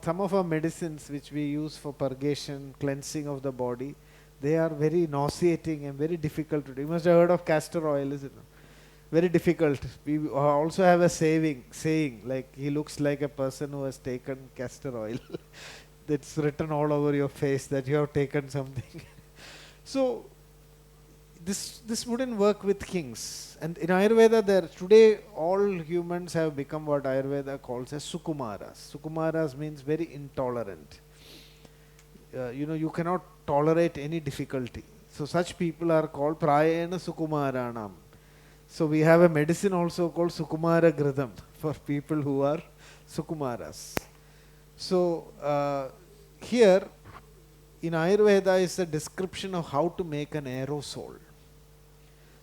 some of our medicines which we use for purgation, cleansing of the body, they are very nauseating and very difficult to do. You must have heard of castor oil, isn't it? Very difficult. We also have a saying like, he looks like a person who has taken castor oil. That's written all over your face that you have taken something. So this wouldn't work with kings. And in Ayurveda, today all humans have become what Ayurveda calls as sukumaras. Sukumaras means very intolerant. You cannot tolerate any difficulty. So such people are called prayena sukumaranam. So we have a medicine also called Sukumara Gridam for people who are Sukumaras. So here in Ayurveda is a description of how to make an aerosol.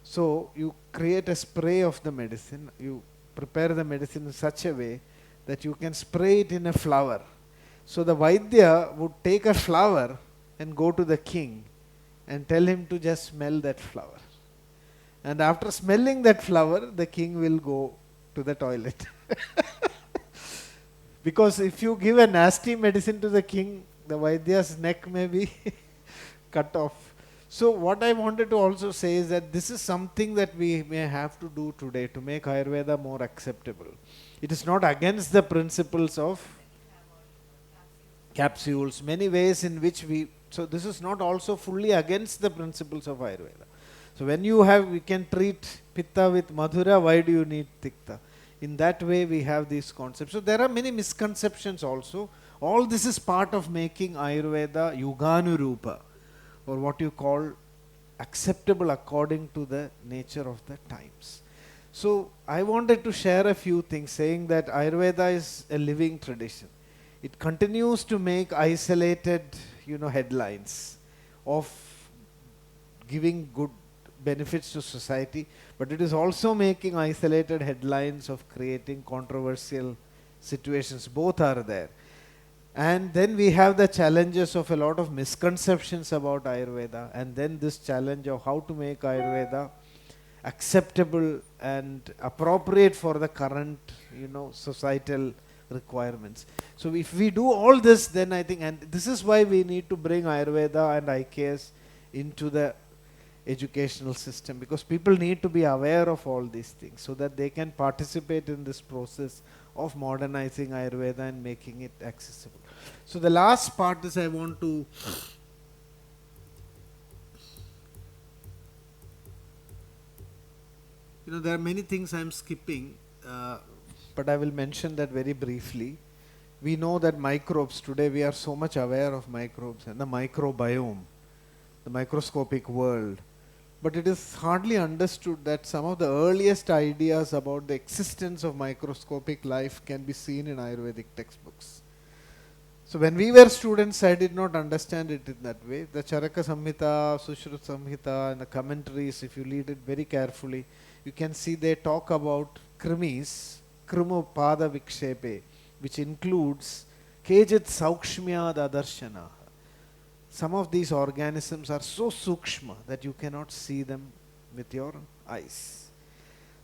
So you create a spray of the medicine, you prepare the medicine in such a way that you can spray it in a flower. So the Vaidya would take a flower and go to the king and tell him to just smell that flower. And after smelling that flower, the king will go to the toilet. Because if you give a nasty medicine to the king, the Vaidya's neck may be cut off. So what I wanted to also say is that this is something that we may have to do today to make Ayurveda more acceptable. It is not against the principles of capsules, many ways in which so this is not also fully against the principles of Ayurveda. So when we can treat Pitta with Madhura, why do you need Tikta? In that way we have these concepts. So there are many misconceptions also. All this is part of making Ayurveda Yuganurupa, or what you call acceptable according to the nature of the times. So I wanted to share a few things, saying that Ayurveda is a living tradition. It continues to make isolated, headlines of giving good benefits to society, but it is also making isolated headlines of creating controversial situations. Both are there. And then we have the challenges of a lot of misconceptions about Ayurveda, and then this challenge of how to make Ayurveda acceptable and appropriate for the current, societal requirements. So if we do all this, then I think, and this is why we need to bring Ayurveda and IKS into the educational system, because people need to be aware of all these things so that they can participate in this process of modernizing Ayurveda and making it accessible. So the last part is I want to there are many things I'm skipping, but I will mention that very briefly. We know that microbes, today we are so much aware of microbes and the microbiome, the microscopic world. But it is hardly understood that some of the earliest ideas about the existence of microscopic life can be seen in Ayurvedic textbooks. So when we were students, I did not understand it in that way. The Charaka Samhita, Sushrut Samhita, and the commentaries, if you read it very carefully, you can see they talk about krimis, krimu pada vikshepe, which includes kejit saukshmyad Darshana. Some of these organisms are so sukshma that you cannot see them with your eyes.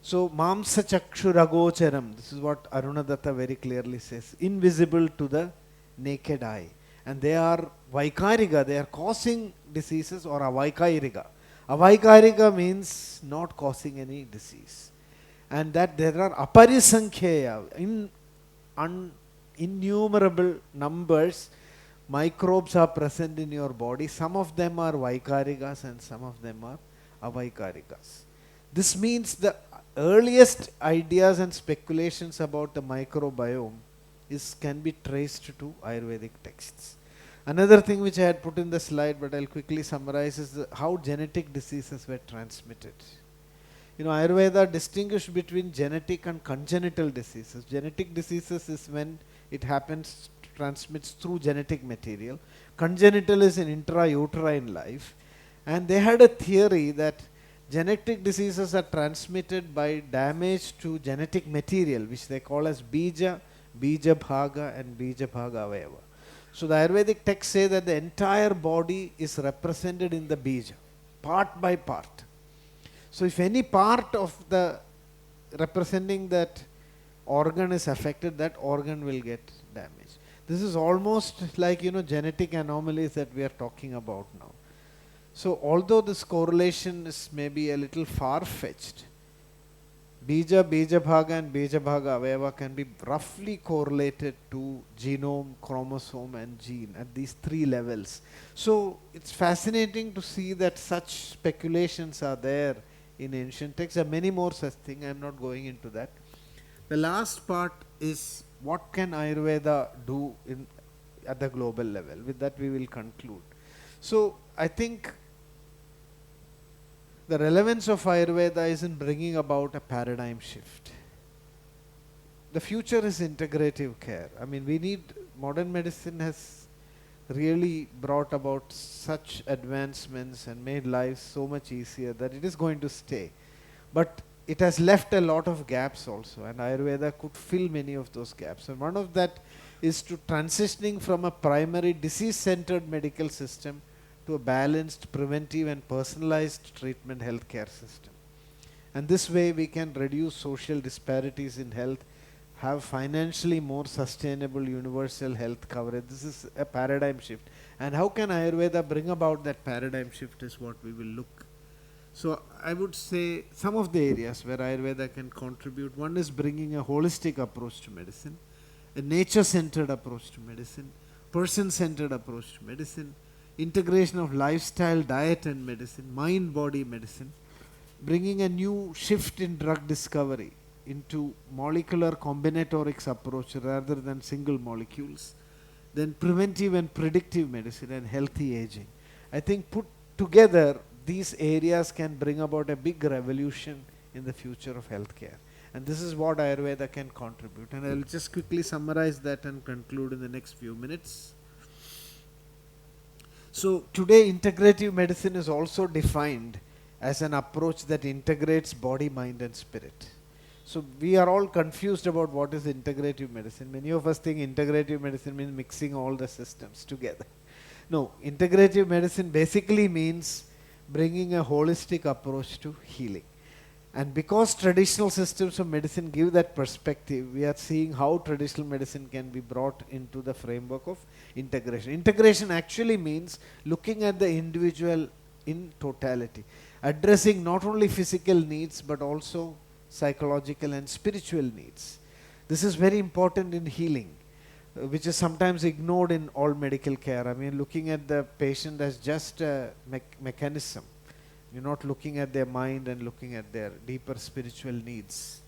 So, mamsa chakshuragocharam, this is what Arunadatta very clearly says, invisible to the naked eye. And they are vaikarika, they are causing diseases, or avaikairika. Avaikairika means not causing any disease. And that there are aparisankheya, innumerable numbers, microbes are present in your body. Some of them are vaikarikas and some of them are avaikarikas. This means the earliest ideas and speculations about the microbiome can be traced to Ayurvedic texts. Another thing which I had put in the slide, but I'll quickly summarize, is how genetic diseases were transmitted. Ayurveda distinguished between genetic and congenital diseases. Genetic diseases is when it transmits through genetic material. Congenital is in intrauterine life. And they had a theory that genetic diseases are transmitted by damage to genetic material, which they call as bija, bija bhaga, and bija bhaga avayava. So the Ayurvedic texts say that the entire body is represented in the bija, part by part. So if any part of the representing that organ is affected, that organ will get damaged. This is almost like, genetic anomalies that we are talking about now. So although this correlation is maybe a little far-fetched, bija, bija bhaga and bija bhaga avayava can be roughly correlated to genome, chromosome and gene at these three levels. So it's fascinating to see that such speculations are there in ancient texts. There are many more such things. I am not going into that. The last part is what can Ayurveda do at the global level. With that we will conclude. So I think the relevance of Ayurveda is in bringing about a paradigm shift. The future is integrative care. Modern medicine has really brought about such advancements and made life so much easier that it is going to stay. But it has left a lot of gaps also, and Ayurveda could fill many of those gaps. And one of that is to transitioning from a primary disease-centered medical system to a balanced, preventive and personalized treatment healthcare system. And this way we can reduce social disparities in health, have financially more sustainable universal health coverage. This is a paradigm shift. And how can Ayurveda bring about that paradigm shift is what we will look. So I would say some of the areas where Ayurveda can contribute. One is bringing a holistic approach to medicine, a nature-centered approach to medicine, person-centered approach to medicine, integration of lifestyle, diet and medicine, mind-body medicine, bringing a new shift in drug discovery into molecular combinatorics approach rather than single molecules, then preventive and predictive medicine and healthy aging. I think put together these areas can bring about a big revolution in the future of healthcare. And this is what Ayurveda can contribute. And I will just quickly summarize that and conclude in the next few minutes. So today integrative medicine is also defined as an approach that integrates body, mind and spirit. So we are all confused about what is integrative medicine. Many of us think integrative medicine means mixing all the systems together. No, integrative medicine basically means bringing a holistic approach to healing. And because traditional systems of medicine give that perspective, we are seeing how traditional medicine can be brought into the framework of integration. Integration actually means looking at the individual in totality, addressing not only physical needs but also psychological and spiritual needs. This is very important in healing, which is sometimes ignored in all medical care. I mean, looking at the patient as just a mechanism. You're not looking at their mind and looking at their deeper spiritual needs.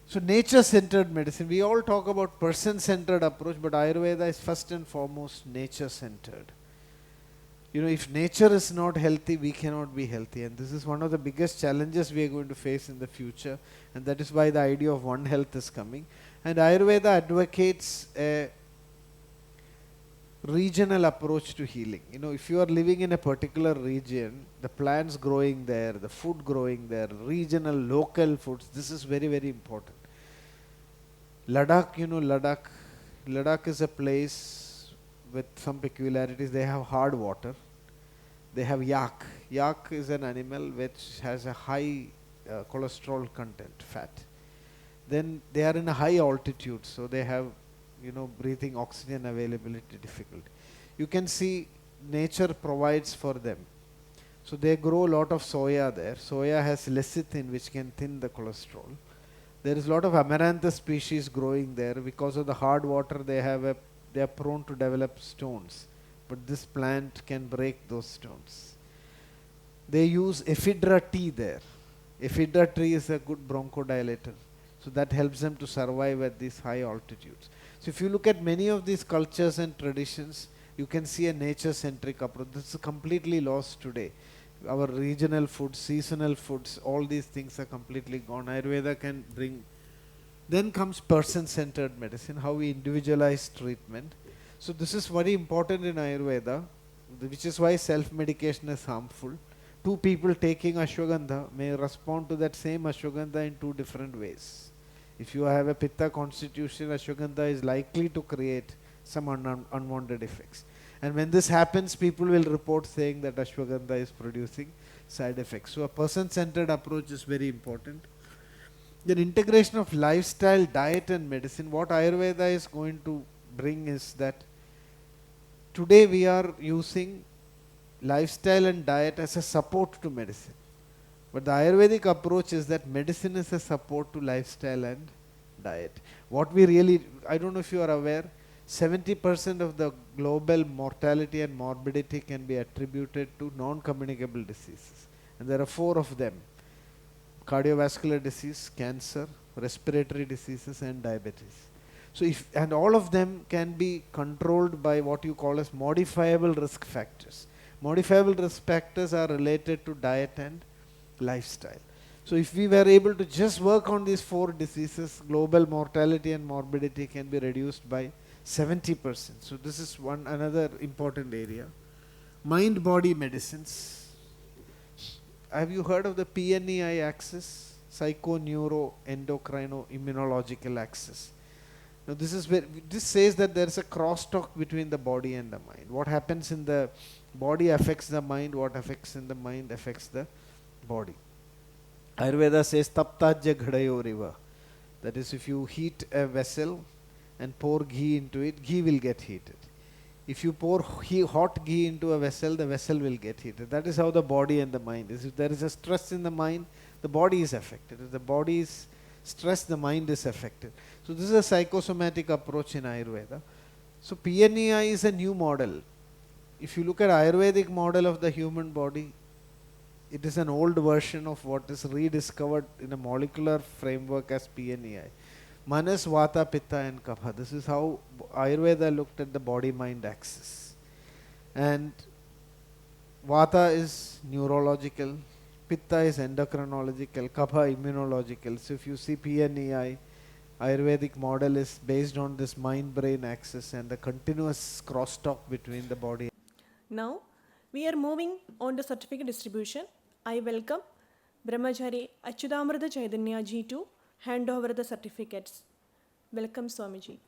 So nature-centered medicine, we all talk about person-centered approach, but Ayurveda is first and foremost nature-centered. You know, if nature is not healthy, we cannot be healthy. And this is one of the biggest challenges we are going to face in the future. And that is why the idea of One Health is coming. And Ayurveda advocates a regional approach to healing. You know, if you are living in a particular region, the plants growing there, the food growing there, regional, local foods, this is very, very important. Ladakh, you know, Ladakh is a place with some peculiarities. They have hard water. They have yak. Yak is an animal which has a high cholesterol content, fat. Then they are in a high altitude, so they have, you know, breathing oxygen availability difficulty. You can see nature provides for them. So they grow a lot of soya there. Soya has lecithin which can thin the cholesterol. There is a lot of amaranthus species growing there. Because of the hard water they are prone to develop stones. But this plant can break those stones. They use ephedra tea there. Ephedra tree is a good bronchodilator. So that helps them to survive at these high altitudes. So if you look at many of these cultures and traditions, you can see a nature-centric approach. This is completely lost today. Our regional foods, seasonal foods, all these things are completely gone. Ayurveda can bring. Then comes person-centered medicine, how we individualize treatment. So this is very important in Ayurveda, which is why self-medication is harmful. Two people taking ashwagandha may respond to that same ashwagandha in two different ways. If you have a pitta constitution, ashwagandha is likely to create some unwanted effects. And when this happens, people will report saying that ashwagandha is producing side effects. So a person-centered approach is very important. Then integration of lifestyle, diet and medicine. What Ayurveda is going to bring is that today we are using lifestyle and diet as a support to medicine. But the Ayurvedic approach is that medicine is a support to lifestyle and diet. What we really, I don't know if you are aware, 70% of the global mortality and morbidity can be attributed to non-communicable diseases. And there are 4 of them: cardiovascular disease, cancer, respiratory diseases and diabetes. So and all of them can be controlled by what you call as modifiable risk factors. Modifiable risk factors are related to diet and lifestyle. So if we were able to just work on these 4 diseases, global mortality and morbidity can be reduced by 70%. So this is another important area. Mind-body medicines. Have you heard of the PNEI axis? Psycho-neuro-endocrino-immunological axis. Now this says that there is a crosstalk between the body and the mind. What happens in the body affects the mind, what affects in the mind affects the body. Ayurveda says taptajya ghadayoriva. That is, if you heat a vessel and pour ghee into it, ghee will get heated. If you pour hot ghee into a vessel, the vessel will get heated. That is how the body and the mind is. If there is a stress in the mind, the body is affected. If the body is stressed, the mind is affected. So this is a psychosomatic approach in Ayurveda. So PNEI is a new model. If you look at Ayurvedic model of the human body, it is an old version of what is rediscovered in a molecular framework as PNEI. Manas, Vata, Pitta and Kapha. This is how Ayurveda looked at the body-mind axis. And Vata is neurological, Pitta is endocrinological, Kapha immunological. So if you see PNEI, Ayurvedic model is based on this mind-brain axis and the continuous crosstalk between the body. Now, we are moving on to certificate distribution. I welcome Brahmachari Achyutamrita Chaitanya ji to hand over the certificates. Welcome, Swamiji.